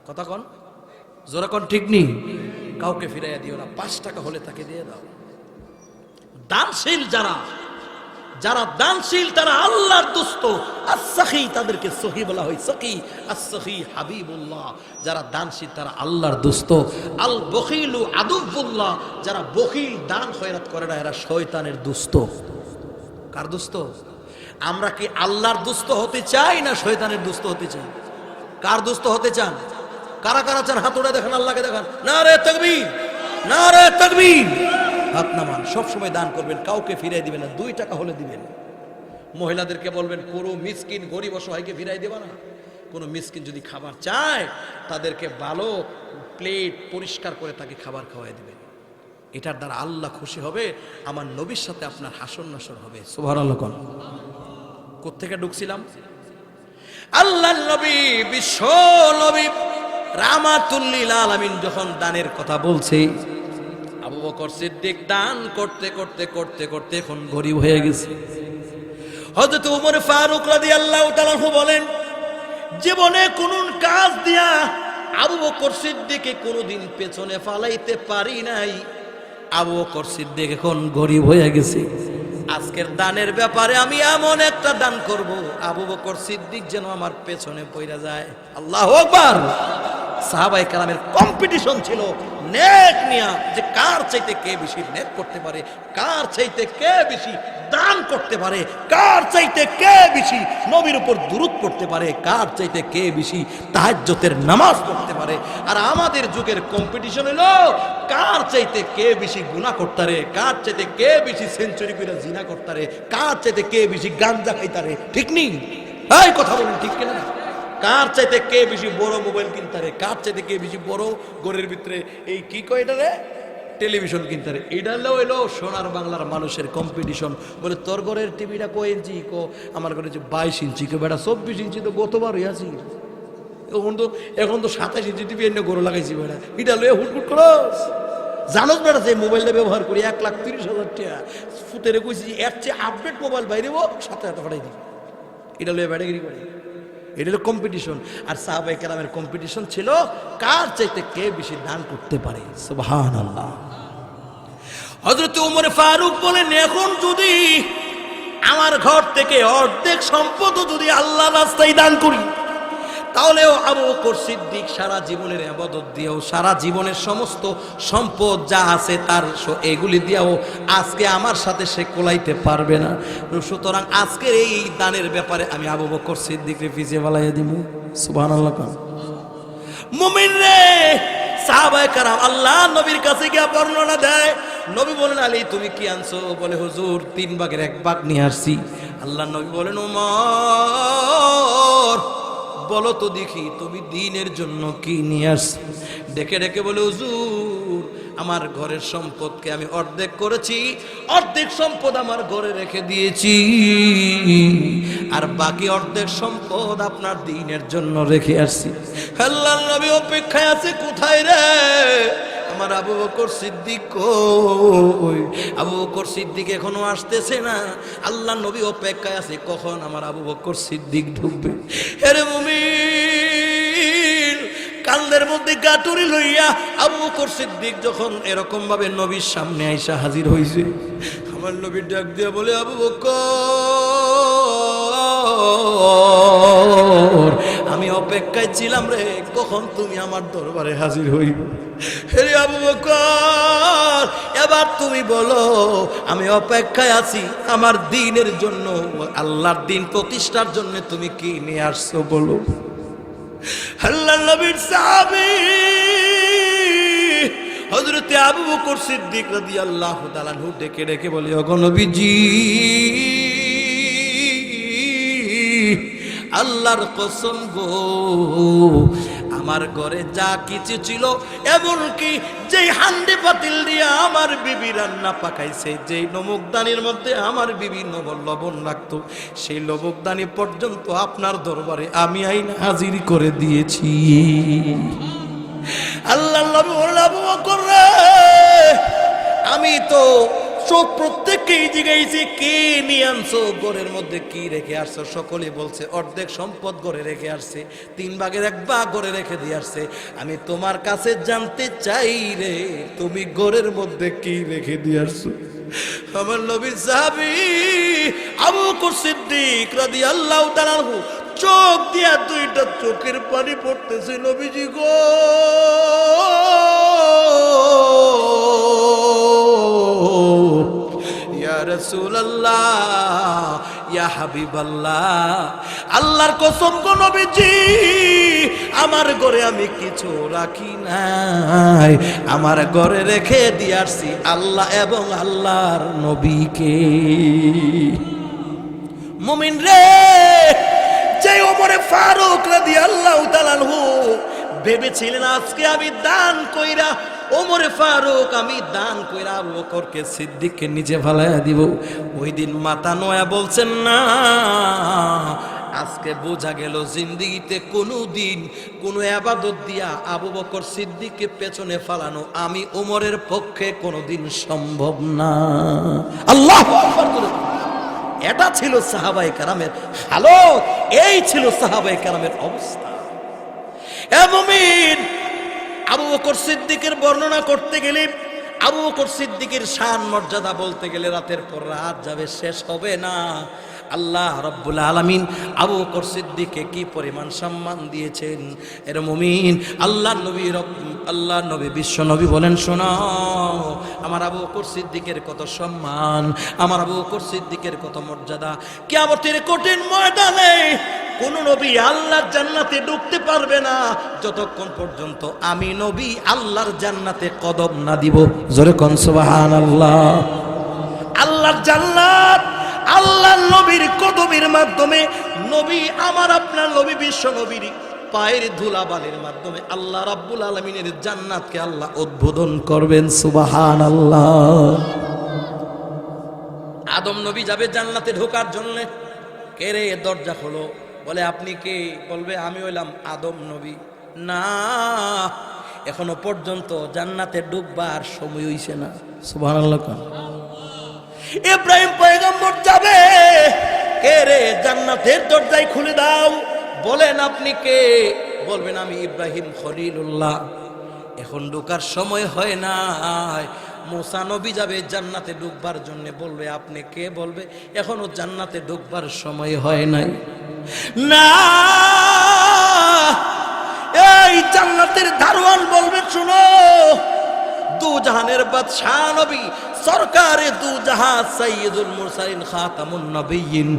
কথা কন, জোরে কন, ঠিক নেই? কাউকে ফিরাইয়া দিও না, 5 টাকা হলে তাকে দিয়ে দাও। দানশীল যারা দানশীল তারা আল্লাহর দোস্ত। as-সাখী তাদেরকে সখী বলা হয়, সখী as-সাখী হাবিবুল্লাহ। যারা দানশীল তারা আল্লাহর দোস্ত। আল-বখিলু আদুবুল্লাহ, যারা বখিল দান খয়রাত করে না, এরা শয়তানের দোস্ত। কার দোস্ত? আমরা কি আল্লাহর দোস্ত হতে চাই না শয়তানের দোস্ত হতে চাই? কার দোস্ত হতে চান? কারা কারা চান? হাত উঠে দেখান, আল্লাহকে দেখান। নারে তাকবীর, নারে তাকবীর। হাত নামান। সবসময় দান করবেন, কাউকে ফিরাই দিবেন না, 2 টাকা হলে দিবেন। মহিলাদেরকে বলবেন কোনো মিসকিন গরিব অসহায়কে ফিরাই দেবা না। কোনো মিসকিন যদি খাবার চায়, তাদেরকে ভালো প্লেট পরিষ্কার করে তাকে খাবার খাওয়াই দিবেন। এটার দ্বারা আল্লাহ খুশি হবে, আমার নবীর সাথে আপনার হাসর নাসর হবে। সুবহানাল্লাহ। কোত্থেকে ঢুকছিলাম? আল্লাহর নবী, বিশ্ব নবী রাহমাতুল লিল আলামিন যখন দানের কথা বলছে, আবু বকর সিদ্দিক দান করতে করতে করতে করতে এখন গরিব হয়ে গেছে। হযরত ওমর ফারুক রাদিয়াল্লাহু তাআলা বলেন, জীবনে কোন কাজ দিয়া আবু বকর সিদ্দিককে কোনোদিন পেছনে ফালাইতে পারি নাই। আবু বকর সিদ্দিক এখন গরিব হয়ে গেছে। আজকের দানের ব্যাপারে আমি এমন একটা দান করব, আবু বকর সিদ্দিক যেন আমার পেছনে পড়ে যায়। আল্লাহু আকবার। সাহাবায়ে কেরামের কম্পিটিশন ছিল, নেক নিয়া, যে কার চাইতে কে বেশি নেক করতে পারে, কার চাইতে কে বেশি দান করতে পারে, কার চাইতে কে বেশি নবীর উপর দুরূদ পড়তে পারে, কার চাইতে কে বেশি তাহাজ্জুদের নামাজ পড়তে পারে। আর আমাদের যুগের কম্পিটিশন হলো কার চাইতে কে বেশি গুনাহ করতে পারে, কার চাইতে কে বেশি সেঞ্চুরি করে জিনা করতে পারে, কার চাইতে কে বেশি গাঞ্জা খাইতে পারে। ঠিক নেই? এই কথা বলুন, ঠিক কিনা? কার চাইতে কে বেশি বড় মোবাইল কিনতে পারে, কার চাইতে কে বেশি বড় ঘরের ভিতরে এই কি কয় এটা রে টেলিভিশন কিনতে পারে। এটা হলো সোনার বাংলার মানুষের কম্পিটিশন। বলে তোর ঘরের টিভিটা কয় ইঞ্চি? কো আমার ঘরে যে 22 ইঞ্চি, কেউ বেটা 24 ইঞ্চি তো গতবার হইয়াছি, এখন তো 27 ইঞ্চি টিভি এনে গরু লাগাইছি বেটা। এটা লয়ে হুটহুট করস। জানোস বেটা যে মোবাইলটা ব্যবহার করি 1,30,000 টাকা ফুতেরে কইছি, এর চেয়ে আপডেট মোবাইল বাইরেও সাথে সাথে পাঠাই দিই। এটা লয়ে ব্যাটাগিরি করে, এটা হলো কম্পিটিশন। আর সাহাবায়ে কেরামের কম্পিটিশন ছিল কার চাইতে কে বেশি দান করতে পারে। সুবহানাল্লাহ। হযরত ওমর ফারুক বলেন, এখন যদি আমার ঘর থেকে অর্ধেক সম্পদ যদি আল্লাহর রাস্তায় দান করি, তাহলেও আবু বকর সিদ্দিক সারা জীবনের ইবাদত দিয়েও, সারা জীবনের সমস্ত সম্পদ যা আছে তার এগুলি দিয়েও আজকে আমার সাথে সে কোলাইতে পারবে না। সুতরাং আজকের এই দানের ব্যাপারে আমি আবু বকর সিদ্দিককে পিছিয়ে বালাইয়া দিব। সুবহানাল্লাহ। মুমিন রে, সাহাবায়ে কেরাম আল্লাহ নবীর কাছে গিয়ে বর্ণনা দেয়। নবী বলেন, আলী তুমি কি আনছো? বলে, হুজুর 3 ভাগের 1 ভাগ নিয়ে আসছি। আল্লাহ নবী বলেন, ওমর বলো তো দেখি তুমি দ্বীনের জন্য কি নিয়ে আসছো? ডেকে ডেকে বলে, হুজুর আমার ঘরের সম্পদকে আমি অর্ধেক করেছি, অর্ধেক সম্পদ আমার ঘরে রেখে দিয়েছি, আর বাকি অর্ধেক সম্পদ আপনার দ্বীনের জন্য রেখে আসছি। আল্লাহর নবী অপেক্ষায় আছে, কোথায় রে আমার আবু বকর সিদ্দিক কই? আবু বকর সিদ্দিক এখনো আসতেছে না। আল্লাহ নবী অপেক্ষায় আছে কখন আমার আবু বকর সিদ্দিক ঢুকবে। আরে মুমিন, কান্দের মধ্যে গাটুরি লইয়া আবু বকর সিদ্দিক যখন এরকম ভাবে নবীর সামনে আইসা হাজির হইছে, আমার নবী ডাক দিয়া বলে, আবু বকর আমি অপেক্ষায় ছিলাম রে, কখন তুমি আমার দরবারে হাজির হইবে। হে আবু বকর, এবার তুমি বলো আমি অপেক্ষায় আছি, আমার দ্বীনের জন্য, আল্লাহর দ্বীন প্রতিষ্ঠার জন্য তুমি কি নিয়ে আসছো বলো। আল্লাহর নবীর সাহাবী হযরত আবু বকর সিদ্দিক রাদিয়াল্লাহু তাআলা আনহু ডেকে ডেকে বলে, ওগো নবীজি, আল্লাহর কসম গো, আমার ঘরে যা কিছু ছিল, এমনকি যেই হান্ডি পাতিল দিয়ে আমার বিবি রান্না পাকাইছে, যেই নমকদানির মধ্যে আমার বিবি লবণ রাখতো, সেই লবকদানি পর্যন্ত আপনার দরবারে আমি আইন হাজির করে দিয়েছি। আল্লাহর নবী বললেন, আবু বকর রে, আমি তো সব প্রত্যেককেই জিজ্ঞাসি কে নিয়ে আনছো, ঘরের মধ্যে কি রেখে আসছো? সকলে বলছে অর্ধেক সম্পদ ঘরে রেখে আসছে, 3 ভাগের 1 ভাগ ঘরে রেখে দিয়ে আসছে। আমি তোমার কাছে জানতে চাই রে, তুমি ঘরের মধ্যে কি রেখে দিয়ে আসছো? আমার নবীর সাহাবী আবু বকর সিদ্দিক রাদিয়াল্লাহু তাআলা আনহু চোখ দিয়া 2টা চোখের পানি পড়তেছে। নবীজি গো, ইয়া রাসূলুল্লাহ, ইয়া হাবিবাল্লাহ, আল্লাহর কসম গো নবীজি, আমার ঘরে আমি কিছু রাখি নাই, আমার ঘরে রেখে দিয়ে আসছি আল্লাহ এবং আল্লাহর নবীকে। মুমিন রে, যে ওমরে ফারুক রাদিয়াল্লাহু তাআলা আনহু ভেবেছিলেন আজকে আমি দান কইরা, ওমরে ফারুক আমি দান কইরা আবু বকরকে সিদ্দিককে নিজে ফালাইয়া দিব, ওই দিন মাথা নোয়া বলছেন না। আজকে বোঝা গেল জিন্দেগিতে কোনো দিন কোনো ইবাদত দিয়া আবু বকর সিদ্দিককে পেছনে ফালানো আমি ওমরের পক্ষে কোনোদিন সম্ভব না। আল্লাহু আকবার। এটা ছিল সাহাবায়ে কেরামের হালত, এই ছিল সাহাবায়ে কেরামের অবস্থা। এ মুমিন, আবু বকর সিদ্দিকের বর্ণনা করতে গেলে, আবু বকর সিদ্দিকের শান মর্যাদা বলতে গেলে রাতের পর রাত যাবে, শেষ হবে না। আল্লাহ রাব্বুল আলামিন আবু বকর সিদ্দিককে কি পরিমাণ সম্মান দিয়েছেন। এর মুমিন আল্লাহ নবী বিশ্ব নবী বলেন, শোনো আমার আবু বকর সিদ্দিকের কত সম্মান, আমার আবু বকর সিদ্দিকের কত মর্যাদা। কিয়ামতের কঠিন ময়দানে কোন নবী আল্লাহর জান্নাতে ঢুকতে পারবে না যতক্ষণ পর্যন্ত আমি নবী আল্লাহর জান্নাতে কদম না দিব। জোরে কোন সুবহানাল্লাহ। আল্লাহর জান্নাত আল্লাহর নবীর কদমের মাধ্যমে, নবী আমার আপনার নবী বিশ্ব নবীর পায়ের ধুলাবালির মাধ্যমে আল্লাহ রাব্বুল আলামিনের জান্নাতকে আল্লাহ উদ্বোধন করবেন। সুবহানাল্লাহ। আদম নবী যাবে জান্নাতে ঢোকার জন্য। কে রে দরজা খোলো? বলে আপনি কে? বলবে আমি হইলাম আদম নবী। না, এখনো পর্যন্ত জান্নাতে ঢুকবার সময় হইছে না। সুবহানাল্লাহ। ইব্রাহিম পয়গম্বর যাবে। কে রে জান্নাতের দরজায় খুলে দাও। বলেন আপনি কে? বলবেন আমি ইব্রাহিম খলিলুল্লাহ। এখন ঢোকার সময় হয় না। মুসা নবী যাবে জান্নাতে ঢুকবার জন্য। বলবে আপনি কে? বলবে এখনো জান্নাতে ঢুকবার সময় হয় নাই। না, এই জান্নাতের দারোয়ান বলবে শোনো, দু জাহানের বাদশাহ নবী সরকারে দু জাহান সাইয়্যিদুল মুরসালিন খাতামুন নবিয়্যিন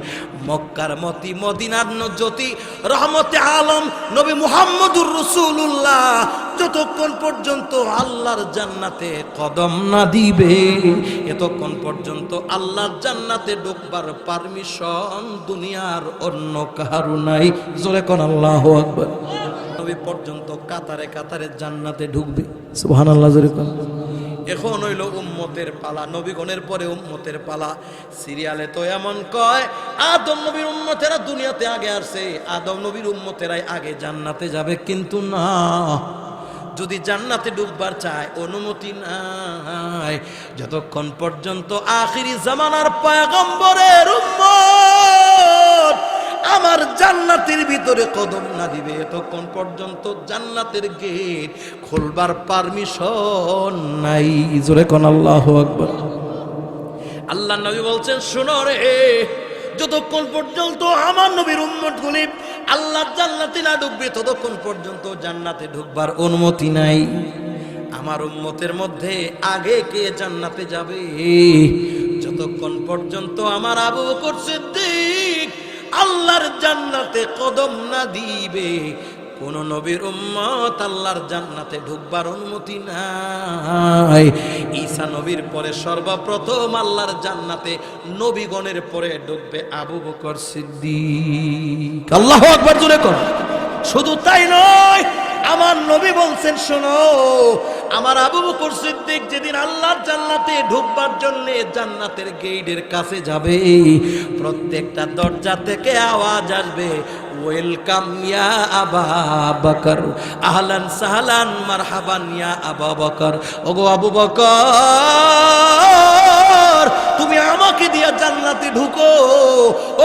মক্কার মতি মদিনার জ্যোতি রহমতে আলম নবী মুহাম্মদুর রাসূলুল্লাহ যতক্ষণ পর্যন্ত আল্লাহর জান্নাতে কদম না দিবে এতক্ষণ পর্যন্ত আল্লাহর জান্নাতে ঢুকবার পারমিশন দুনিয়ার অন্য কারো নাই। জোরে কোন আল্লাহু আকবার। নবী পর্যন্ত কাতারে কাতারে জান্নাতে ঢুকবে। সুবহানাল্লাহ। জোরে কোন। এখন হইল উম্মতের পালা, নবীগণের পরে উম্মতের পালা। সিরিয়ালে তো এমন কয় আদম নবীর উম্মতেরা দুনিয়াতে আগে আসছে, আদম নবীর উম্মতেরাই আগে জান্নাতে যাবে। কিন্তু না, যদি জান্নাতে ডুববার চায় অনুমতি নাই যতক্ষণ পর্যন্ত আখিরি জামানার পয়গম্বরের উম্মত আমার জান্নাতের ভিতরে কদম না দিবে এতক্ষণ পর্যন্ত জান্নাতের গেট খুলবার পারমিশন নাই। জোরে কোন আল্লাহু আকবার। আল্লাহ নবী বলছেন শোনো রে, যতক্ষণ পর্যন্ত আমার নবীর উম্মতগুলি আল্লাহর জান্নাতে না ঢুকবে ততক্ষণ পর্যন্ত জান্নাতে ঢুকবার অনুমতি নাই। আমার উম্মতের মধ্যে আগে কে জান্নাতে যাবে? যতক্ষণ পর্যন্ত আমার আবু বকর সিদ্দিক আল্লাহর জান্নাতে কদম না দিবে কোন নবীর উম্মত আল্লাহর জান্নাতে ঢুকবার অনুমতি নাই। ঈসা নবীর পরে সর্বপ্রথম আল্লাহর জান্নাতে নবীগণের পরে ঢুকবে আবু বকর সিদ্দিক। আল্লাহু আকবার। জোরে কর। শুধু তাই নয়, আমার নবী বলছেন শোনো, আমার আবু বকর সিদ্দিক যেদিন আল্লাহর জান্নাতে ঢুকবার জন্য জান্নাতের গেটের কাছে যাবে প্রত্যেকটা দরজা থেকে আওয়াজ আসবে ওয়েলকাম ইয়া আবা বকর, আহলান সাহলান মারহাবান ইয়া আবা বকর। ওগো আবু বকর তুমি আমাকে দিয়া জান্নাতে ঢুকো।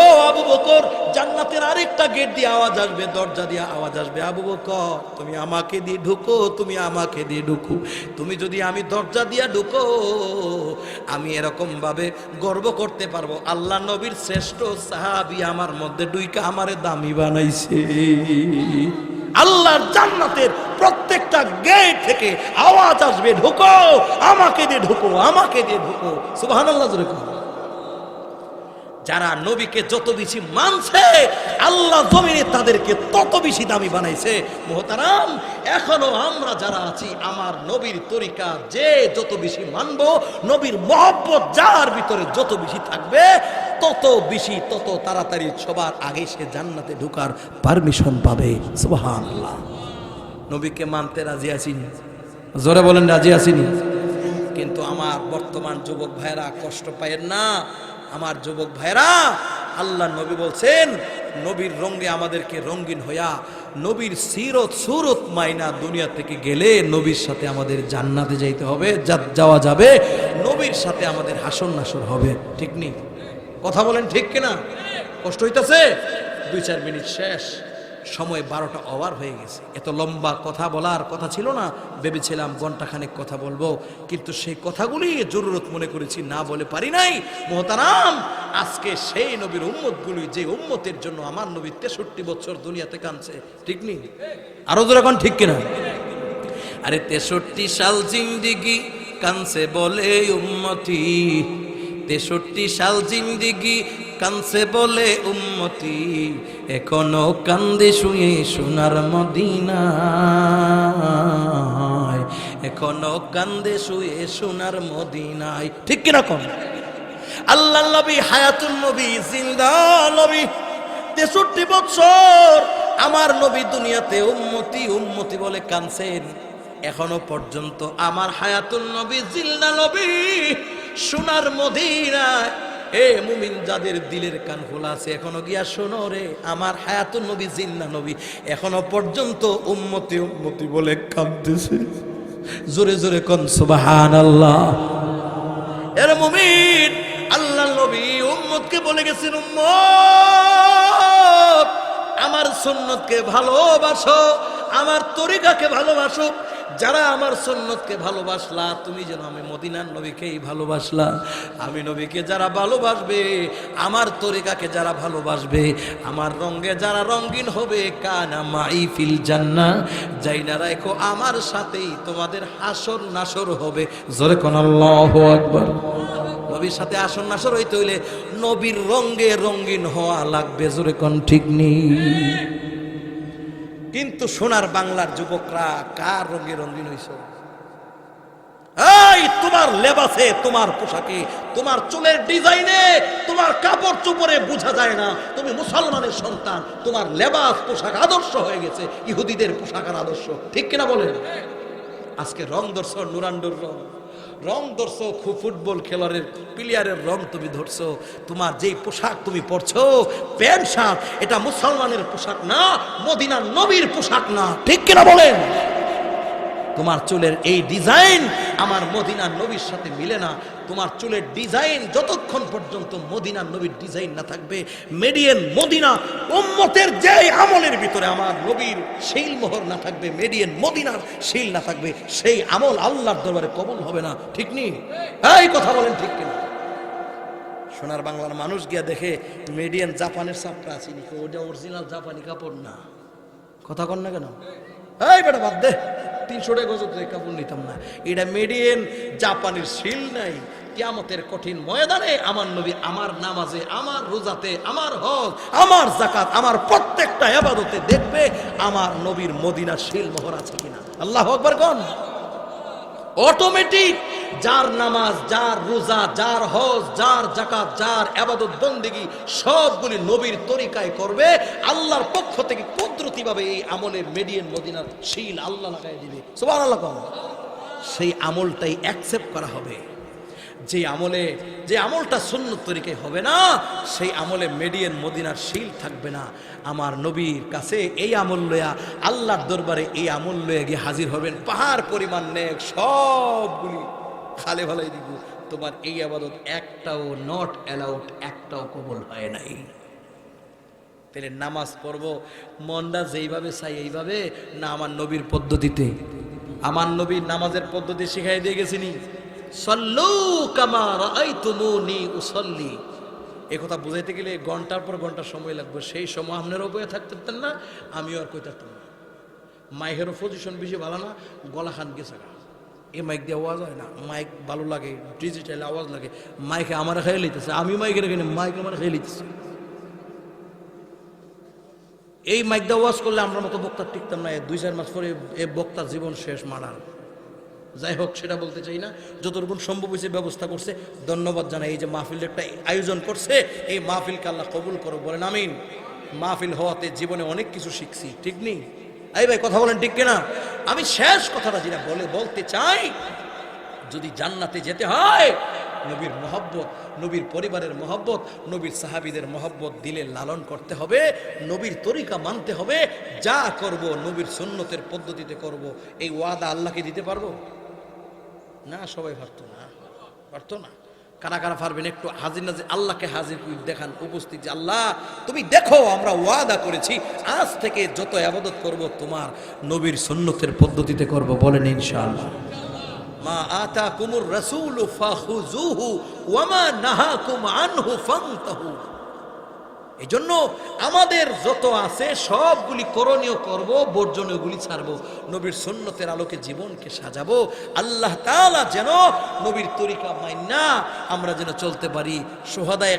ও আবু বকর জান্নাতের আরেকটা গেট দিয়ে আওয়াজ আসবে, দরজা দিয়ে আওয়াজ আসবে আবু বকর তুমি আমাকে দিয়ে ঢুকো, তুমি আমাকে দিয়ে ঢুকো। তুমি যদি আমি দরজা দিয়া ঢুকো আমি এরকম ভাবে গর্ব করতে পারবো আল্লাহ নবীর শ্রেষ্ঠ সাহাবী আমার মধ্যে ঢুইকা আমারে দামি বানাইছে। আল্লাহর জান্নাতের প্রত্যেকটা গেট থেকে আওয়াজ আসবে ঢুকো, আমাকে দিয়ে ঢুকো, আমাকে দিয়ে ঢুকো। সুবহানাল্লাহ। জোরে কর। যারা নবীকে যত বেশি মানছে আল্লাহ জমিনে তাদেরকে তত বেশি দামি বানাইছে। মুহতারাম, এখনো আমরা যারা আছি আমার নবীর তরিকা যে যত বেশি মানবো, নবীর মহব্বত যার ভিতরে যত বেশি থাকবে তত বেশি তত তাড়াতাড়ি সবার আগে সে জান্নাতে ঢোকার পারমিশন পাবে। সুবহানাল্লাহ। নবীকে মানতে রাজি আছিনি? জোরে বলেন রাজি আছিনি? কিন্তু আমার বর্তমান যুবক ভাইরা কষ্ট পায়েন না। আমার যুবক ভাইরা, আল্লাহ নবী বলছেন নবীর রঙে আমাদেরকে রঙিন হইয়া নবীর সিরত সুরত মাইনা দুনিয়া থেকে গেলে নবীর সাথে আমাদের জান্নাতে যাইতে হবে, যাওয়া যাবে, নবীর সাথে আমাদের হাসর নাসর হবে। ঠিক নেই? কথা বলেন ঠিক কিনা? কষ্ট হইতাছে? 2-4 মিনিট শেষ। সময় 12টা ওভার হয়ে গেছে। এত লম্বা কথা বলার কথা ছিল না, ভেবেছিলাম ঘন্টাখানেক কথা বলবো, কিন্তু সেই কথাগুলি জরুরত মনে করেছি, না বলে পারি নাই। মোহতারাম, আজকে সেই নবীর উম্মতগুলি, যে উম্মতের জন্য আমার নবী 63 বছর দুনিয়াতে কাঁদছে, ঠিক নেই? আরো জোরে এখন ঠিক কিনা? আরে 63 সাল জিন্দিগি কানছে বলে উম্মতি, 63 সাল জিন্দিগি কানছে বলে উম্মতি, এখনো কান্দে শুয়ে সোনার মদিনায়, এখনো কান্দে শুয়ে সোনার মদিনায়, ঠিক কিনা কোন? আল্লাহ নবী, হায়াতুন নবী, জিন্দা নবী, 63 বছর আমার নবী দুনিয়াতে উম্মতি উম্মতি বলে কানছেন। এখনো পর্যন্ত আমার হায়াতুন নবী, জিন্দা নবী, সোনার মদিনায়। এ মুমিন, যাদের দিলের কান খোলা আছে, এখনো গিয়া শোনো রে, আমার হায়াতুন নবী, জিন্দা নবী এখনো পর্যন্ত উম্মতি উম্মতি বলে কাঁদতেছে। জোরে জোরে কোন সুবহানাল্লাহ। এর মুমিন, আল্লাহ নবী উম্মতকে বলে গেছেন, উম্মত আমার সুন্নতকে ভালোবাসো, আমার তরিকাকে ভালোবাসো। যারা আমার সুন্নতকে ভালোবাসলা, তুমি যেন আমি মদিনার নবীকেই ভালোবাসলা। আমি নবীকে যারা ভালোবাসবে, আমার তরিকাকে যারা ভালোবাসবে, আমার রঙে যারা রঙিন হবে, কানা মাই ফিল জান্নাহ, যাইনা রাখো আমার সাথেই তোমাদের হাসর নাসর হবে। জোরে কোন আল্লাহু আকবার। নবীর সাথে আসর নাসর হইতে হইলে নবীর রঙে রঙিন হওয়া লাগবে। জোরে কোন ঠিক নেই? কিন্তু সোনার বাংলার যুবকরা কার রঙে রঙিন হইছ? এই তোমার লেবাসে, তোমার পোশাকে, তোমার চুলের ডিজাইনে, তোমার কাপড় চোপড়ে বোঝা যায় না তুমি মুসলমানের সন্তান। তোমার লেবাস পোশাক আদর্শ হয়ে গেছে ইহুদিদের পোশাক আর আদর্শ, ঠিক কিনা বলেন? আজকে রং ধরছ নুরান্ডুর রং, রং ধরছো খুব ফুটবল খেলোয়াড়ের প্লেয়ারের রং তুমি ধরছো। তোমার যেই পোশাক তুমি পরছো, প্যান্ট শার্ট, এটা মুসলমানের পোশাক না, মদিনার নবীর পোশাক না, ঠিক কিনা বলেন? তোমার চুলের এই ডিজাইন আমার মদিনার নবীর সাথে মিলে না। তোমার চুলের ডিজাইন যতক্ষণ পর্যন্ত মদিনার নবীর ডিজাইন না থাকবে, মেডিয়েন মদিনা উম্মতের যেই আমলের ভিতরে আমার নবীর শিল মোহর না থাকবে, মেডিয়েন মদিনার শিল না থাকবে, সেই আমল আল্লাহর দরবারে কবুল হবে না, ঠিক নেই? এই কথা বলেন ঠিক কিনা? সোনার বাংলার মানুষ গিয়া দেখে মেডিয়েন জাপানের চাপটা আছে নাকি, ওটা অরিজিনাল জাপানি কাপড় না। কথা কন না কেন? এই বেটা বাদ দে, 300 টাকা গজ কাপড় নিতাম না, এটা মেডিয়েন জাপানের শিল নাই। কিয়ামতের কঠিন ময়দানে আমার নবী আমার নামাজে, আমার রোজাতে, আমার হজ, আমার যাকাত, আমার প্রত্যেকটা ইবাদতে দেখবে আমার নবীর মদিনার শিল মোহর আছে কিনা। আল্লাহু আকবার কোন? অটোমেটিক যার নামাজ, যার রোজা, যার হজ, যার যাকাত, যার ইবাদত বন্দেগী সবগুলি নবীর তরিকায় করবে, আল্লাহর পক্ষ থেকে কুদরতিভাবে এই আমলের মেডিয়েন মদিনার শিল আল্লাহ লাগাই দিবে। সুবহানাল্লাহ। সেই আমলটাই অ্যাকসেপ্ট করা হবে। যে আমলটা সুন্নত তরিকায় হবে না, সেই আমলে মেডিয়েন মদিনার শিল থাকবে না। আমার নবীর কাছে এই আমল লয়া, আল্লাহর দরবারে এই আমল লয়া গিয়ে হাজির হবেন, পাহাড় পরিমাণ নেক সবগুলি খালে ভালাই দিব। তোমার এই ইবাদত একটাও নট অ্যালাউড, একটাও কবুল হয় নাই। তাহলে নামাজ পড়বো মনটা যেইভাবে চাই এইভাবে না, আমার নবীর পদ্ধতিতে? আমার নবীর নামাজের পদ্ধতি শিখাই দিয়ে গেছিনি, সল্লু কামা রাআইতুমুনি উসাল্লি। এই কথা বুঝাইতে গেলে ঘন্টার পর ঘন্টা সময় লাগবে। সেই সময় আপনারও বয়ে থাকতে পারতেন না, আমিও আর কই থাকতাম না। মাইকেরও পজিশন বেশি ভালো না, গলা খান গেছে। এই মাইক দিয়ে আওয়াজ হয় না, মাইক ভালো লাগে, ডিজিটাল আওয়াজ লাগে। মাইকে আমার খেয়ে লিতেছে, আমি মাইকের এখানে, মাইক আমার খেয়ে লিতেছে। এই মাইক দিয়ে আওয়াজ করলে আমরা মতো বক্তা টিকতাম না। 2-4 মাস পরে এই বক্তার জীবন শেষ, মারার। যাই হোক, সেটা বলতে চাই না। যতটুকু সম্ভব হয়েছে ব্যবস্থা করছে, ধন্যবাদ জানাই। এই যে মাহফিলের একটা আয়োজন করছে, এই মাহফিলকে আল্লাহ কবুল করো, বলেন আমিন। মাহফিল হওয়াতে জীবনে অনেক কিছু শিখছি, ঠিক নেই? এই ভাই কথা বলেন ঠিক কিনা? আমি শেষ কথাটা যেটা বলতে চাই, যদি জান্নাতে যেতে হয়, নবীর মহব্বত, নবীর পরিবারের মহব্বত, নবীর সাহাবীদের মহব্বত দিলে লালন করতে হবে, নবীর তরিকা মানতে হবে। যা করব নবীর সুন্নতের পদ্ধতিতে করব। এই ওয়াদা আল্লাহকে দিতে পারবো না? সবাই পারতো না। কারা কারা পারবেন একটু হাজির নাজির আল্লাহকে হাজির দেখান উপস্থিত যে আল্লাহ তুমি দেখো আমরা ওয়াদা করেছি আজ থেকে যত ইবাদত করব তোমার নবীর সুন্নতের পদ্ধতিতে করব, বলেন ইনশাআল্লাহ। মা আতাকুমুর রাসূলু ফাখুযুহু ওয়া মা নাহাকুম আনহু ফান্তাহু। এজন্য আমাদের যত আছে সবগুলি করণীয় করব, বর্জনীয়গুলি ছাড়বো, নবীর সুন্নতের আলোকে জীবনকে সাজাবো। আল্লাহ তাআলা যেন নবীর তরিকা মাইন্না আমরা যেন চলতে পারি। শুহাদায়ে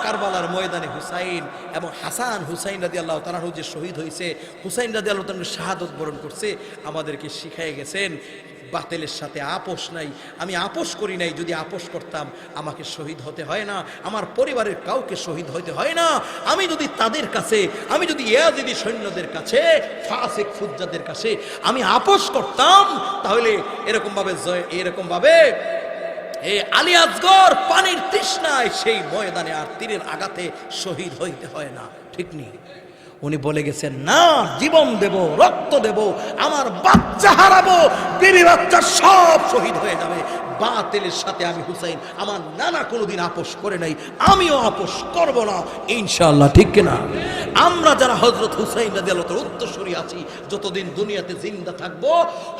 কারবালার ময়দানে হুসাইন এবং হাসান হুসাইন রাদিয়াল্লাহু তাআলা যে শহীদ হয়েছে, হুসাইন রাদিয়াল্লাহু তাআলা শাহাদত বরণ করছে, আমাদেরকে শিখিয়ে গেছেন বাতিলের সাথে আপোষ নাই। আমি আপোষ করি নাই, যদি আপোষ করতাম আমাকে শহীদ হতে হয় না, আমার পরিবারের কাউকে শহীদ হতে হয় না। আমি যদি তাদের কাছে, আমি যদি ইয়াজিদি সৈন্যদের কাছে, ফাসিক ফুজ্জাদের কাছে আমি আপোষ করতাম, তাহলে এরকম ভাবে এই আলী আসগর পানির তৃষ্ণায় সেই ময়দানে আর তীরের আঘাতে শহীদ হইতে হয় না, ঠিক নেই? উনি বলে গেছেন না, জীবন দেব, রক্ত দেব, আমার বাচ্চা হারাবো, বিবি বাচ্চা সব শহীদ হয়ে যাবে, বাতিলের সাথে আমি হুসাইন আমার নানা কোনোদিন আপোষ করে নাই, আমিও আপোষ করব না ইনশাআল্লাহ, ঠিক কিনা? আমরা যারা হযরত হুসাইন রাদিয়াল্লাহু তাআলার উত্তরসূরি আছি, যতদিন দুনিয়াতে জিন্দা থাকবো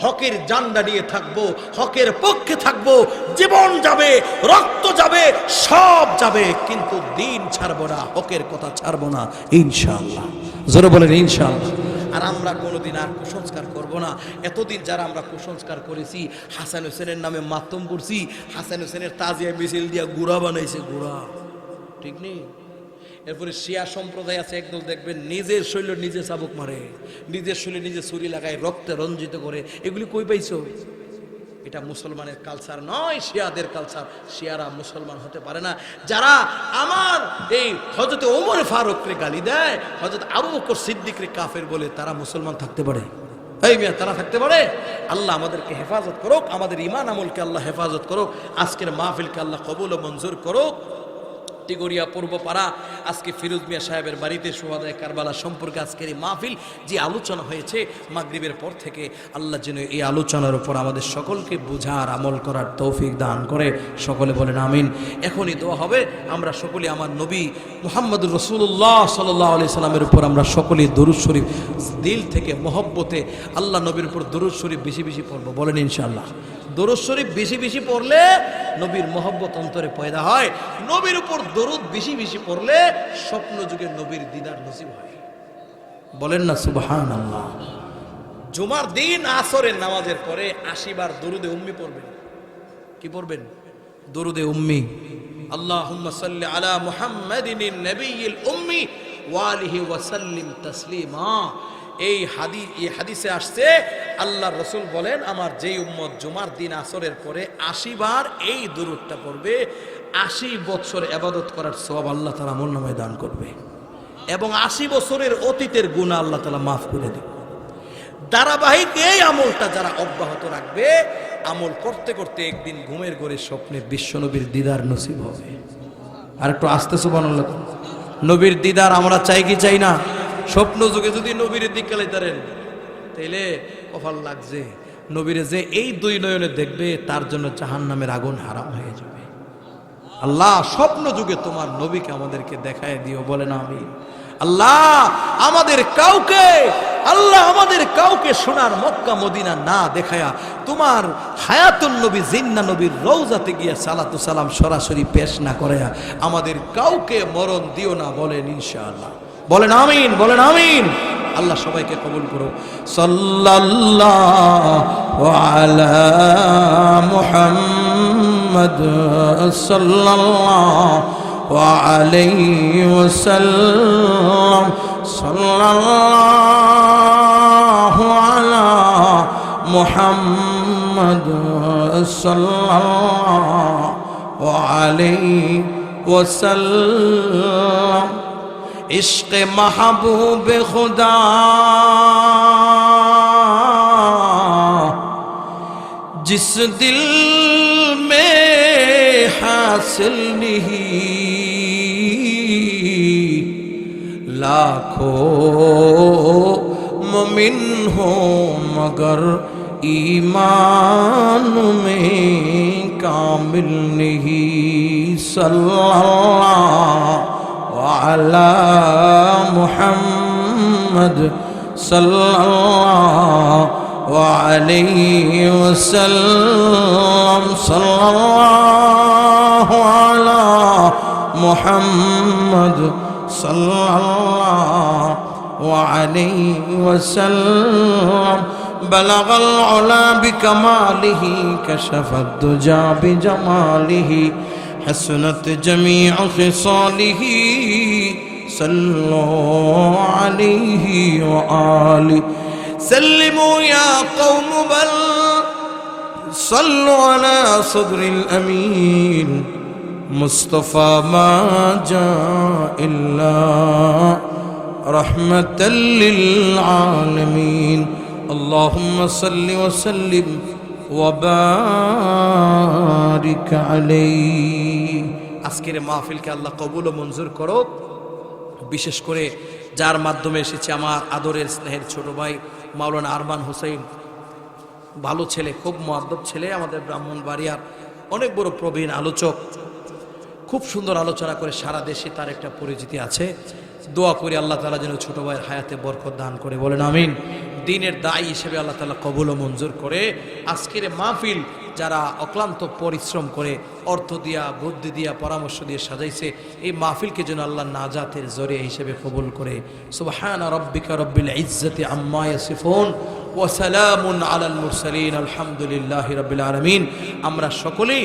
হকের জান্ডা নিয়ে থাকবো, হকের পক্ষে থাকবো, জীবন যাবে, রক্ত যাবে, সব যাবে, কিন্তু দিন ছাড়বো না, হকের কথা ছাড়বো না ইনশাআল্লাহ। জোরে বলেন ইনশাআল্লাহ। আর আমরা কোনোদিন আর কুসংস্কার করব না। এতদিন যারা আমরা কুসংস্কার করেছি, হাসান হোসেনের নামে মাতম করছি, হাসান হোসেনের তাজিয়া মিছিল দিয়া গুড়া বানাইছে, গুড়া, ঠিক নেই? এরপরে শিয়া সম্প্রদায় আছে একদল, দেখবেন নিজের শৈল নিজে চাবুক মারে, নিজের শৈলে নিজে ছুরি লাগায়, রক্তে রঞ্জিত করে। এগুলি কই পাইছো? এটা মুসলমানের কালচার নয়, শিয়াদের কালচার। শিয়ারা মুসলমান হতে পারে না। যারা আমার এই হযরত ওমর ফারুককে গালি দেয়, হযরত আবু বকর সিদ্দিককে কাফের বলে, তারা মুসলমান থাকতে পারে? এই মিয়া, তারা থাকতে পারে? আল্লাহ আমাদেরকে হেফাজত করুক, আমাদের ঈমান আমলকে আল্লাহ হেফাজত করুক, আজকের মাহফিলকে আল্লাহ কবুল ও মঞ্জুর করুক। টিগরিয়া পূর্বপাড়া আজকে ফিরোজ মিয়া সাহেবের বাড়িতে শুহাদায়ে কারবালা সম্পর্কে আজকের এই মাহফিল যে আলোচনা হয়েছে মাগরিবের পর থেকে, আল্লাহ যেন এই আলোচনার উপর আমাদের সকলকে বুঝার আমল করার তৌফিক দান করে, সকলে বলেন আমিন। এখনই দোয়া হবে, আমরা সকলে আমার নবী মুহাম্মদুর রাসূলুল্লাহ সাল্লাল্লাহু আলাইহি সাল্লামের উপর আমরা সকলে দরুদ শরীফ দিল থেকে মহব্বতে আল্লাহ নবীর উপর দরুদ শরীফ বেশি বেশি পড়বো, বলেন ইনশাআল্লাহ। দরুদ শরীফ বেশি বেশি পড়লে নবীর মহব্বত অন্তরে পয়দা হয়। নবীর উপর দরুদ বেশি বেশি পড়লে স্বপ্ন যুগে নবীর দিদার নসিব হয়, বলেন না সুবহানাল্লাহ। জুমার দিন আসরের নামাজের পরে 80 বার দরুদে উম্মি পড়বেন। কি পড়বেন? দরুদে উম্মি। আল্লাহুম্মা সাল্লি আলা মুহাম্মাদিন নবিয়্যিল উম্মি ওয়া আলিহি ওয়া সাল্লিম তাসলিমা। এই হাদিসে আসছে, আল্লাহর রাসূল বলেন, আমার যেই উম্মত জুমার দিন আসরের পরে 80 বার এই দরুদটা পড়বে, 80 বছর ইবাদত করার সওয়াব আল্লাহ তাআলা আমলনামায় দান করবে, এবং 80 বছরের অতীতের গুনাহ আল্লাহ তাআলা মাফ করে দেবে। ধারাবাহিক এই আমলটা যারা অব্যাহত রাখবে, আমল করতে করতে একদিন ঘুমের ঘরে স্বপ্নে বিশ্বনবীর দিদার নসিব হবে। আর একটু আস্তে সুবহানাল্লাহ। নবীর দিদার আমরা চাই কি চাই না? স্বপ্ন যুগে যদি নবীর দিক কালাইতারেন তাইলে কপাল লাগছে। নবীরে যে এই দুই নয়নে দেখবে তার জন্য জাহান্নামের আগুন হারাম হয়ে যাবে। আল্লাহ স্বপ্ন যুগে তোমার নবীকে আমাদেরকে দেখায় দিও, বলেন আমিন। আল্লাহ আমাদের কাউকে সোনার মক্কা মদিনা না দেখায়া তোমার হায়াতুন নবী জিন্না নবীর রওজাতে গিয়া সালাতু সালাম সরাসরি পেশ না করায়া আমাদের কাউকে মরণ দিও না, বলেন ইনশাআল্লাহ, বলেন আমিন, বলেন আমিন। আল্লাহ সবাইকে কবুল করো। সাল্লাল্লাহু আলা মুহাম্মদ সাল্লাল্লাহু আলাইহি ওয়াসাল্লাম, সাল্লাল্লাহু আলা মুহাম্মদ সাল্লাল্লাহু আলাইহি ওয়াসাল্লাম। इश्क़ महबूब खुदा जिस दिल में हासिल नहीं, लाखों मुमिन हो मगर ईमान में কামিল নিহি সাল্লাল্লাহু আলা মুহাম্মদ সাল্লাল্লাহু আলাইহি ওয়াসাল্লাম সাল্লাল্লাহু আলা মুহাম্মদ সাল্লাল্লাহু আলাইহি ওয়াসাল্লাম بلغ العلا بكماله كشف الدجى بجماله حسنت جميع خصاله صلوا عليه وآله سلموا يا قوم بل صلوا على صدر الأمين مصطفى ما جاء إلا رحمة للعالمين اللهم صل وسلم وبارك عليه আজকের মাহফিলকে আল্লাহ কবুল ও মঞ্জুর করো। বিশেষ করে যার মাধ্যমে এসেছে আমার আদরের স্নেহের ছোট ভাই মাওলানা আরমান হোসেন, ভালো ছেলে, খুব মুআদ্দব ছেলে, আমাদের ব্রাহ্মণবাড়িয়ার অনেক বড় প্রবীণ আলোচক, খুব সুন্দর আলোচনা করে সারা দেশে তার একটা পরিচিতি আছে। দোয়া করি আল্লাহ তাআলা যেন ছোট ভাইয়ের হায়াতে বরকত দান করে, বলেন আমিন। দিনের দায়ী হিসেবে আল্লাহ তাআলা কবুল ও মঞ্জুর করে। আজকের মাহফিল যারা অক্লান্ত পরিশ্রম করে অর্থ দিয়া, বুদ্ধি দিয়া, পরামর্শ দিয়ে সাজাইছে, এই মাহফিলকে যেন আল্লাহ নাজাতের জরিয়া হিসেবে কবুল করে। সুবহান রাব্বিকা রব্বিল ইজ্জাতি আম্মা ইয়াসিফুন ওয়া সালামুন আলাল মুরসালিন আলহামদুলিল্লাহি রাব্বিল আলামিন। আমরা সকলেই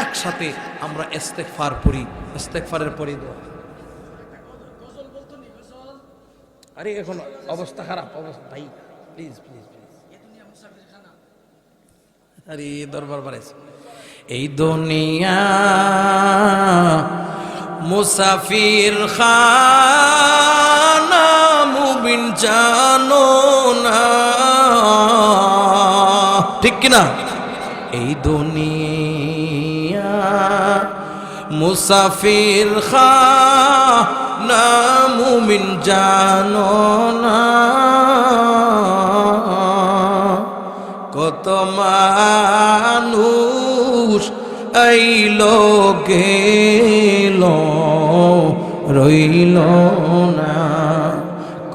একসাথে আমরা ইস্তেগফার পড়ি। ইস্তেগফারের পরে দোয়া। আরে এখন অবস্থা খারাপ অবস্থা ভাই, প্লিজ প্লিজ প্লিজ। আরে দরবার বাড়াইছে। এই দুনিয়া মুসাফির খানা মুমিন জানো না, ঠিক কিনা? এই দুনিয়া মুসাফির খানা মুমিন জানো না, কত মানুষ আইলো গেল রইল না,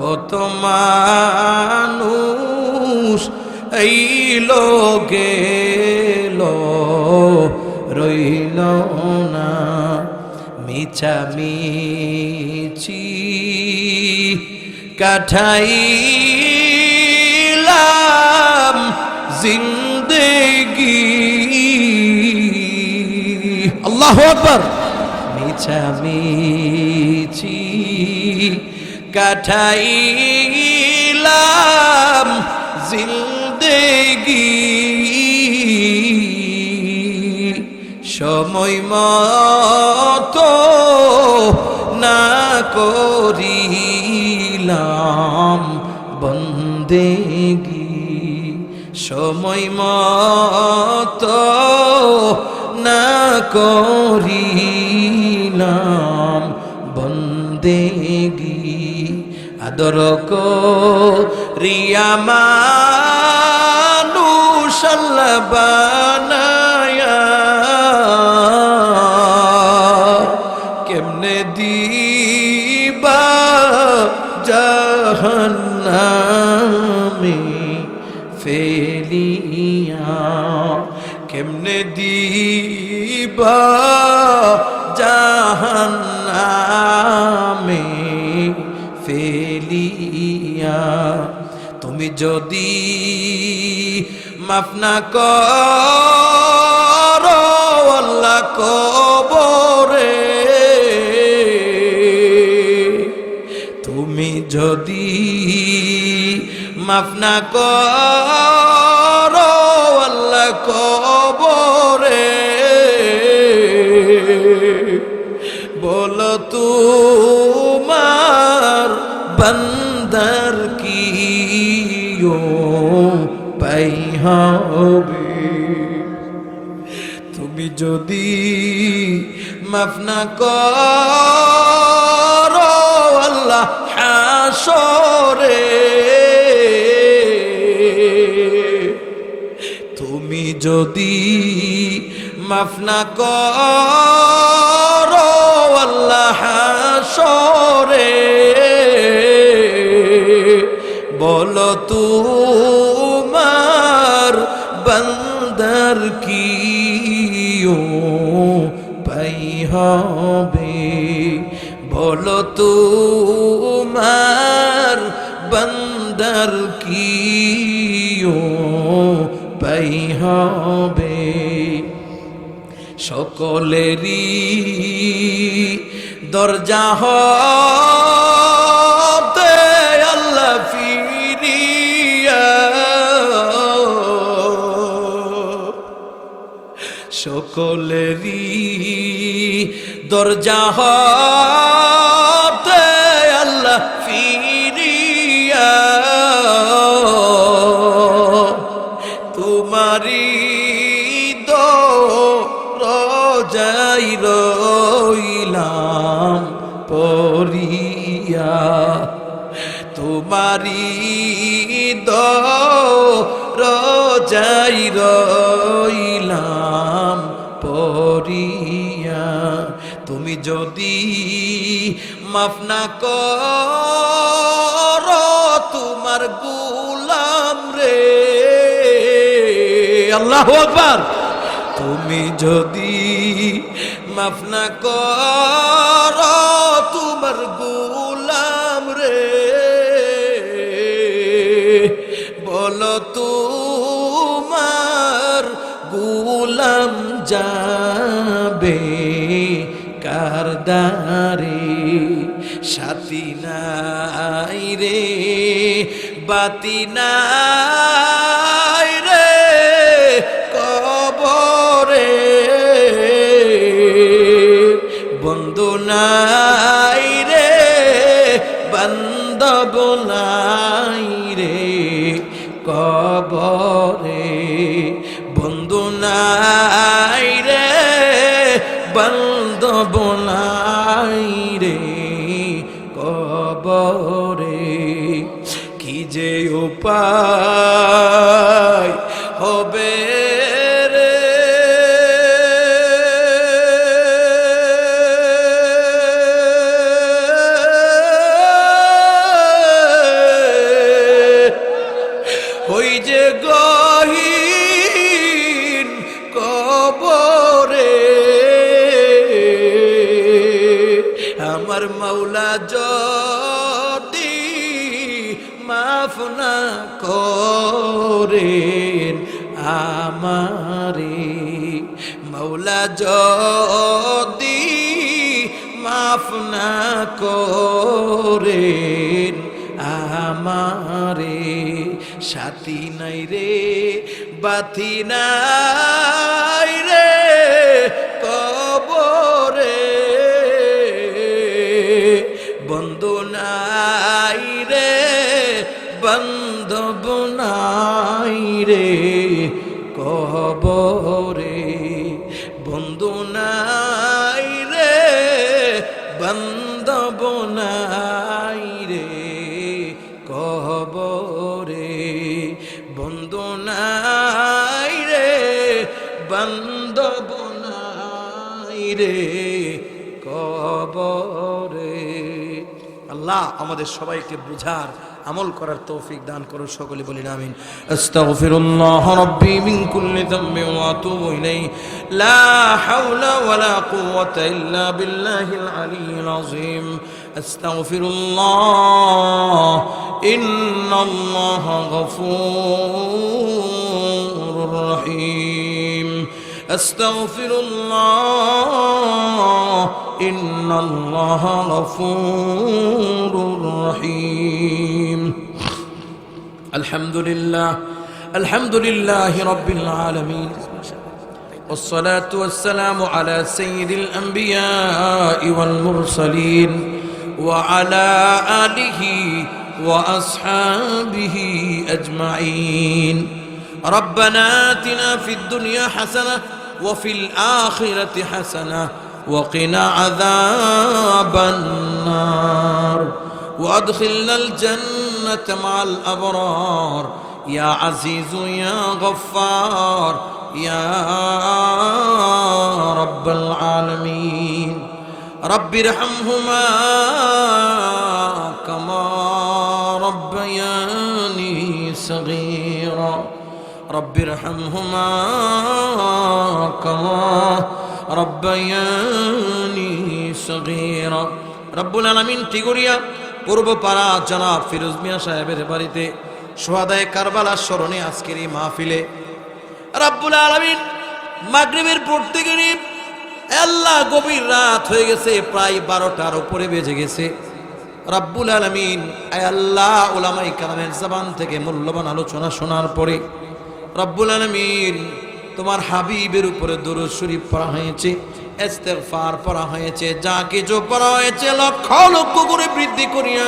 কত মানুষ আইলো গেল রইল না, মিছামিছি কাটাইলাম জিন্দেগি। আল্লাহু আকবার। মিছামিছি কাটাইলাম জিন্দেগি, সময় মতো না করিলাম বন্দেগি, সময় মতো না করিলাম বন্দেগি, আদর করিয়া মানুষ আল্লাহ বানায়া কেমনে দিবা জাহান্নামে ফেলিয়া, কেমনে দিবা জাহান্নামে ফেলিয়া, তুমি যদি মাফ না করো আল্লাহ কবরে, তুমি যদি মাফ না করো আল্লাহ কবরে, বলো তোমার বান্দার কি পাই হবে, তুমি যদি মাফ না করো আল্লাহ হাসরে, তুমি যদি মাফ না করো আল্লাহ হাসরে, বলো তোমার বান্দার কি পাই হবে, বলো তোমার বান্দার কি পাই হবে। সকলেরই দরজা হতে আল্লাহ ফিরিয়া, সকলেরই দরজা হতে আল্লাহ ফিরিয়া, তোমারি রোজাই রইলাম পরিয়া, তোমারি রোজাই রইলাম পরিয়া। তুমি যদি মাফ না করো তোমার গোলাম রে, আল্লাহু আকবার, তুমি যদি মাফ না করো তোমার গোলাম রে, বলো তোমার গোলাম যাবে কার দ্বারে, সাথী নাই রে বাতি নাই রে কবরে, বন্ধু নাই রে বান্ধব নাই রে কবরে, বন্ধু নাই রে বান্ধব নাই রে কবরে। কি যে উপায় হবে রে, ওই যে গহীন কবরে আমার মাওলা যদি মাফ না করেন আমারে, মাওলা যদি মাফ না করেন আমারে, সাথী নাই রে বাতি নাই রে কবরে, বন্ধু নাই রে বান্ধব নাই রে কবরে, বন্ধু নাই রে বান্ধব নাই রে কবরে, বন্ধু নাই রে বান্ধব নাই রে কবরে। আল্লাহ আমাদের সবাইকে বুঝার আমল করার তৌফিক দান করুন, সকলে বলেন আমিন। আস্তাগফিরুল্লাহ রাব্বি মিন কুল্লি যামবিন ওয়া আতুবু ইলাইহি, লা হাওলা ওয়ালা কুওয়াতা ইল্লা বিল্লাহিল আলিয়্যিল আযীম। আস্তাগফিরুল্লাহ ইন্নাল্লাহা গফুরুর রহিম। আস্তাগফিরুল্লাহ ইন্নাল্লাহা গফুরুর রহিম। আলহামদুলিল্লাহ, আলহামদুলিল্লাহি রাব্বিল আলামিন, والصلاة والسلام على سيد الأنبياء والمرسلين وعلى آله وأصحابه أجمعين. ربنا آتنا في الدنيا حسنة وفي الآخرة حسنة وقنا عذاب النار وأدخلنا الجنة مع الأبرار يا عزيز يا غفار ইয়া রাব্বাল আলামিন রব্বিরহামহুমা কামা রব্বায়ানি সগীরা রব্বিরহামহুমা কামা রব্বায়ানি সগীরা। রব্বুল আলামিন টিগরিয়া পূর্বপাড়া জনাব ফিরোজ মিয়া সাহেবের বাড়িতে শুহাদায়ে কারবালার স্মরণে আজকের এই মাহফিলে রব্বুল আলামিন মাগরিবের পর থেকে আল্লাহ গভীর রাত হয়ে গেছে, প্রায় 12টার উপরে বেজে গেছে। রব্বুল আলামিন আয় আল্লাহ উলামায়ে কেরামের জবান থেকে মূল্যবান আলোচনা শোনার পরে রব্বুল আলামিন তোমার হাবিবের উপরে দরুদ শরীফ পড়া হয়েছে, ইস্তেগফার পড়া হয়েছে, যা কিছু পড়া হয়েছে লক্ষ লক্ষ করে বৃদ্ধি করিয়া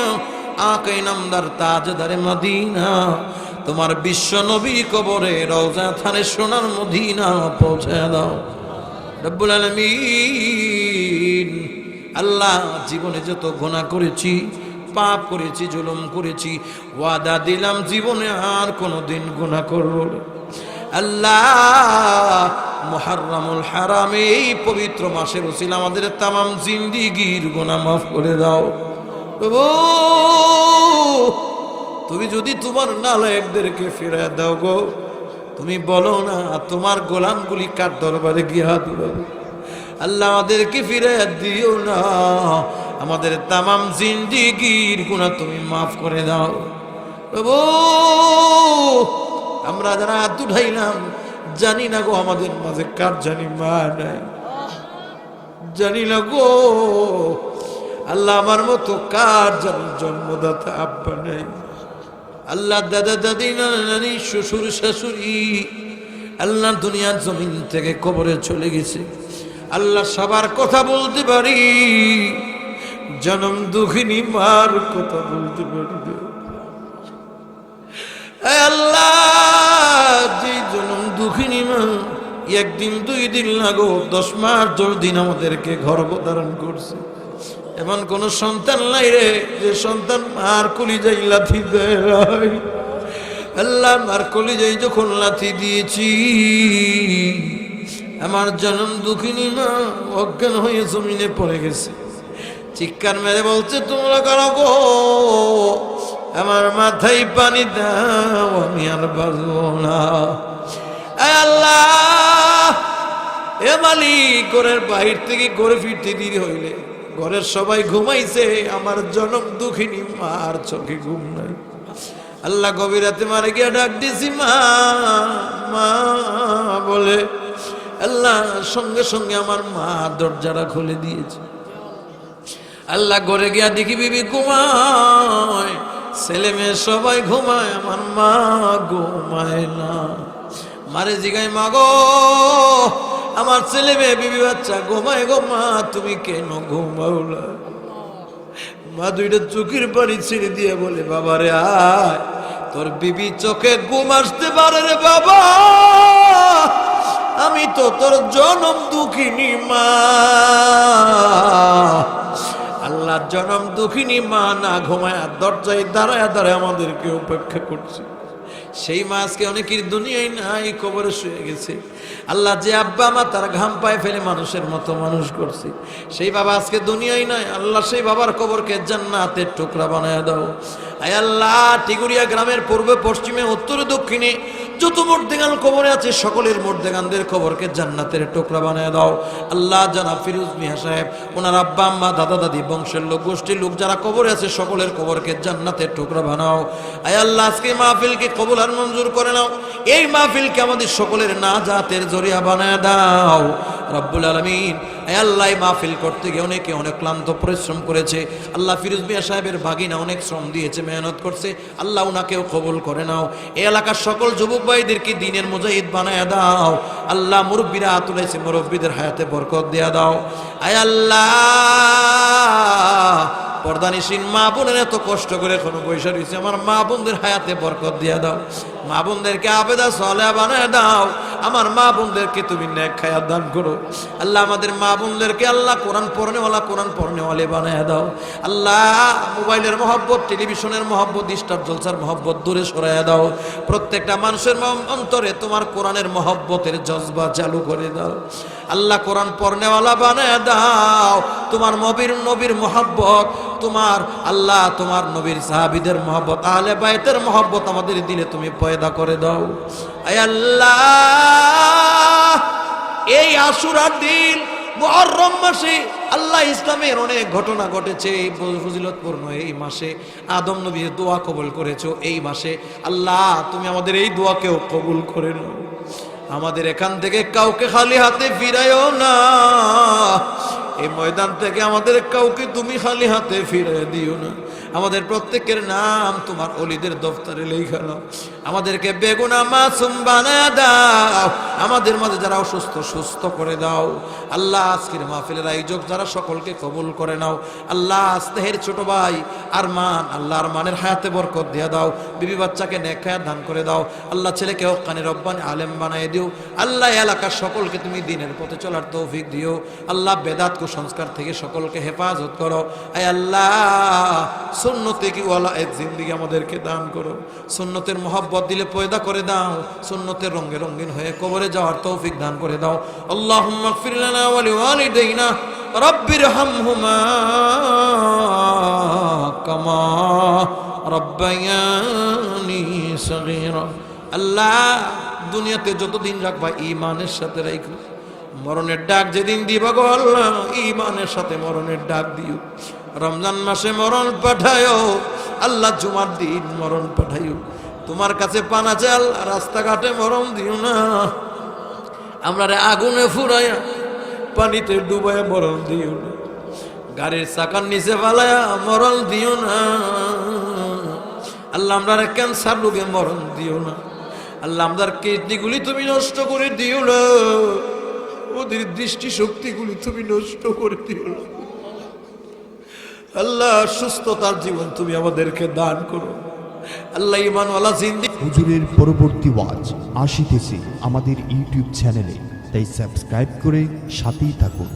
আকা ইনামদার তাজদারে মদিনা তোমার বিশ্ব নবী কবরে রওজা থানে সোনার মদিনা পৌঁছে দাও রব্বুল আলামিন। আল্লাহ জীবনে যত গুনাহ করেছি, পাপ করেছি, জুলুম করেছি, ওয়াদা দিলাম জীবনে আর কোনোদিন গুনাহ করব না। আল্লাহ মুহররমুল হারামে এই পবিত্র মাসের ওসিলা আমাদের তামাম জিন্দেগীর গুনাহ মাফ করে দাও প্রভু। তুমি যদি তোমার নালায়েকদেরকে ফিরিয়ে দাও গো, তুমি বলো না তোমার গোলামগুলি কার দরবারে গিয়ে হাত উঠাবে। আল্লাহ আমাদেরকে ফিরিয়ে দিও না, আমাদের তামাম জিন্দেগীর গুনাহ তুমি মাফ করে দাও প্রভু। আমরা যারা হাত উঠাইলাম জানি না গো আমাদের মাঝে কার জানি মা নাই, জানি না গো আল্লাহ আমার মতো কার জানি জন্মদাতা আব্বা নাই। আল্লাহ দাদা দাদি নানা নানি শ্বশুর শাশুড়ি আল্লাহ দুনিয়ার জমিন থেকে কবরে চলে গেছে। আল্লাহ সবার কথা বলতে পারি, জনম দুঃখিনী মার কথা বলতে পারি। আল্লাহ যে জনম দুঃখিনী মা একদিন 2 দিন লাগো 10 মাস 10 দিন আমাদেরকে গর্ভধারণ করছে, এমন কোন সন্তান নাই রে যে সন্তান মার কলিজায় লাথি দেয়। আল্লাহ মার কলিজায় যখন লাথি দিয়েছি আমার জনম দুঃখিনী মা অজ্ঞান হয়ে জমিনে পড়ে গেছে, চিৎকার মেরে বলছে তোমরা কারা গো, আমার মাথায় পানি দাও আমি আর বাঁচবো না। আল্লাহ এ মালিক ঘরের বাহির থেকে ঘরে ফিরতে দেরি হইলে ঘরের সবাই ঘুমাইছে, আমার জনম দুঃখিনী মার চোখে ঘুম নাই। আল্লাহ গভীর রাতে মারে গিয়ে ডাক দিছি মা মা বলে, আল্লাহ সঙ্গে সঙ্গে আমার মা দরজাটা খুলে দিয়েছে। আল্লাহ ঘরে গিয়া দেখি বিবি ঘুমায়, ছেলে মেয়ে সবাই ঘুমায়, আমার মা ঘুমায় না। মারে জিগাই মা গো আমার ছেলে মেয়ে বিবি বাচ্চা ঘুমায় গো মা তুমি কেন ঘুমাও না? মা 2টা চোখের পানি ছেড়ে দিয়ে বলে বাবা রে আয়, তোর বিবি চোখে ঘুম আসতে পারে রে বাবা, আমি তো তোর জনম দুঃখিনী মা। আল্লাহ জনম দুঃখিনী মা না ঘুমায় দরজায় দাঁড়ায় দাঁড়ায় আমাদেরকে উপেক্ষা করছে। সেই মা আজকে অনেকের দুনিয়ায় নাই, কবরে শুয়ে গেছে। আল্লাহ যে আব্বা মা তার ঘাম পায়ে ফেলে মানুষের মতো মানুষ করছে, সেই বাবা আজকে দুনিয়ায় নাই। আল্লাহ সেই বাবার কবরকে জান্নাতের টুকরা বানায় দাও। আয় আল্লাহ টিগুরিয়া গ্রামের পূর্বে পশ্চিমে উত্তরে দক্ষিণে যত মুর্দেগান কবরে আছে সকলের মুর্দেগানদের কবরকে জান্নাতের টুকরা বানায় দাও। আল্লাহ জনাব ফিরোজ মিয়া সাহেব ওনার আব্বা আম্মা দাদা দাদি বংশের লোক গোষ্ঠীর লোক যারা কবরে আছে সকলের কবরকে জান্নাতের টুকরা বানাও। আয় আল্লাহ আজকে মাহফিলকে কবুল আর মঞ্জুর করে নাও, এই মাহফিলকে আমাদের সকলের নাজাতের জরিয়া বানায় দাও রব্বুল আলামিন। আয় আল্লাহ এই মাহফিল করতে গিয়ে অনেকে অনেক ক্লান্ত পরিশ্রম করেছে। আল্লাহ ফিরোজ মিয়া সাহেবের ভাগিনা অনেক শ্রম দিয়েছে, মেহনত করছে। আল্লাহ উনাকেও কবুল করে নাও। এই এলাকার সকল যুবক ভাইদেরকে দিনের মুজাহিদ বানায় দাও। আল্লাহ মুরব্বীরা তুলেছে, মুরব্বীদের হায়াতে বরকত দেয়া দাও। আয় আল্লাহ পর্দানিসীন মা বোনের এত কষ্ট করে কোনো পয়সা রয়েছে, আমার মা বোনদের হায়াতে বরকত দিয়ে দাও, মা বোনদেরকে আবেদা সালেহা বানায় দাও, আমার মা বোনদেরকে তুমি নেক হায়াত দান করো আল্লাহ। আমাদের মা বোনদেরকে আল্লাহ কোরআন পড়নেওয়ালা বানায় দাও আল্লাহ। মোবাইলের মহব্বত, টেলিভিশনের মহব্বত, স্টার জলসার মহব্বত দূরে সরাইয়া দাও। প্রত্যেকটা মানুষের অন্তরে তোমার কোরআনের মহব্বতের জজবা চালু করে দাও আল্লাহ। কোরআন পড়নেওয়ালা বানায় দাও। তোমার নবীর মহব্বত, তোমার আল্লাহ তোমার নবীর সাহাবীদের মহব্বত, আহলে বাইতের মহব্বত আমাদের দিলে তুমি পয়দা করে দাও আয় আল্লাহ। এই আশুরার দিন মুহররম মাসে আল্লাহ ইসলামের অনেক ঘটনা ঘটেছে। এই ফজিলতপূর্ণ এই মাসে আদম নবীর দোয়া কবুল করেছো। এই মাসে আল্লাহ তুমি আমাদের এই দোয়াকেও কবুল করে নাও। আমাদের এখান থেকে কাউকে খালি হাতে ফিরাইও না। এই ময়দান থেকে আমাদের কাউকে তুমি খালি হাতে ফিরিয়ে দিও না। আমাদের প্রত্যেকের নাম তোমার ওলিদের দফতরে লেখা নাও। আমাদেরকে বেগুনা মাসুম বানায় দাও। আমাদের মাঝে যারা অসুস্থ সুস্থ করে দাও আল্লাহ। আজকের মাহফিলের আয়োজক যারা সকলকে কবুল করে নাও আল্লাহ। স্নেহের ছোট ভাই আরমান, আল্লাহ আরমানের হায়াতে বরকত দিয়ে দাও। বিবি বাচ্চাকে নেক হায়াত দান করে দাও আল্লাহ। ছেলেকে হক্কানি রব্বানি আলেম বানায় দিও আল্লাহ। এলাকার সকলকে তুমি দিনের পথে চলার তৌফিক দিও আল্লাহ। বেদাত কুসংস্কার থেকে সকলকে হেফাজত করো আয় আল্লাহ। সুন্নতে কি ওয়ালা এক জিন্দেগি আমাদেরকে দান করো। সুন্নতের মহব্বত দিলে পয়দা করে দাও। সুন্নতের রঙে রঙিন হয়ে কবরে যাওয়ার তৌফিক দান করে দাও। আল্লাহুম্মা গফির লানা ওয়া লিওয়ালিদাইনা রাব্বিরহামহুমা কামা রাব্বায়ানি সগীরা। আল্লাহ দুনিয়াতে যতদিন রাখবা ঈমানের সাথে রাখো। মরণের ডাক যেদিন দিবা গো আল্লাহ ঈমানের সাথে মরণের ডাক দিও। রমজান মাসে মরণ পাঠায়ো আল্লাহ। জুমার দিন মরণ পাঠাইও। তোমার কাছে পানা চাল রাস্তাঘাটে মরণ দিও না। আমরা আগুনে ফুরাইয়া পানিতে ডুবাইয়া মরণ দিও না। গাড়ির চাকার নিচে ফালাইয়া মরণ দিও না আল্লাহ। আমরা ক্যান্সার রোগে মরণ দিও না আল্লাহ। আমাদের কিডনিগুলি তুমি নষ্ট করে দিও না। ওদের দৃষ্টি শক্তিগুলি তুমি নষ্ট করে দিও না আল্লাহ। সুস্থতার জীবন তুমি আমাদেরকে দান করো আল্লাহ। ঈমানওয়ালা জিন্দেগি। হুজুরের পরবর্তী ওয়াজ আসিতেছে আমাদের ইউটিউব চ্যানেলে, তাই সাবস্ক্রাইব করে সাথেই থাকুন।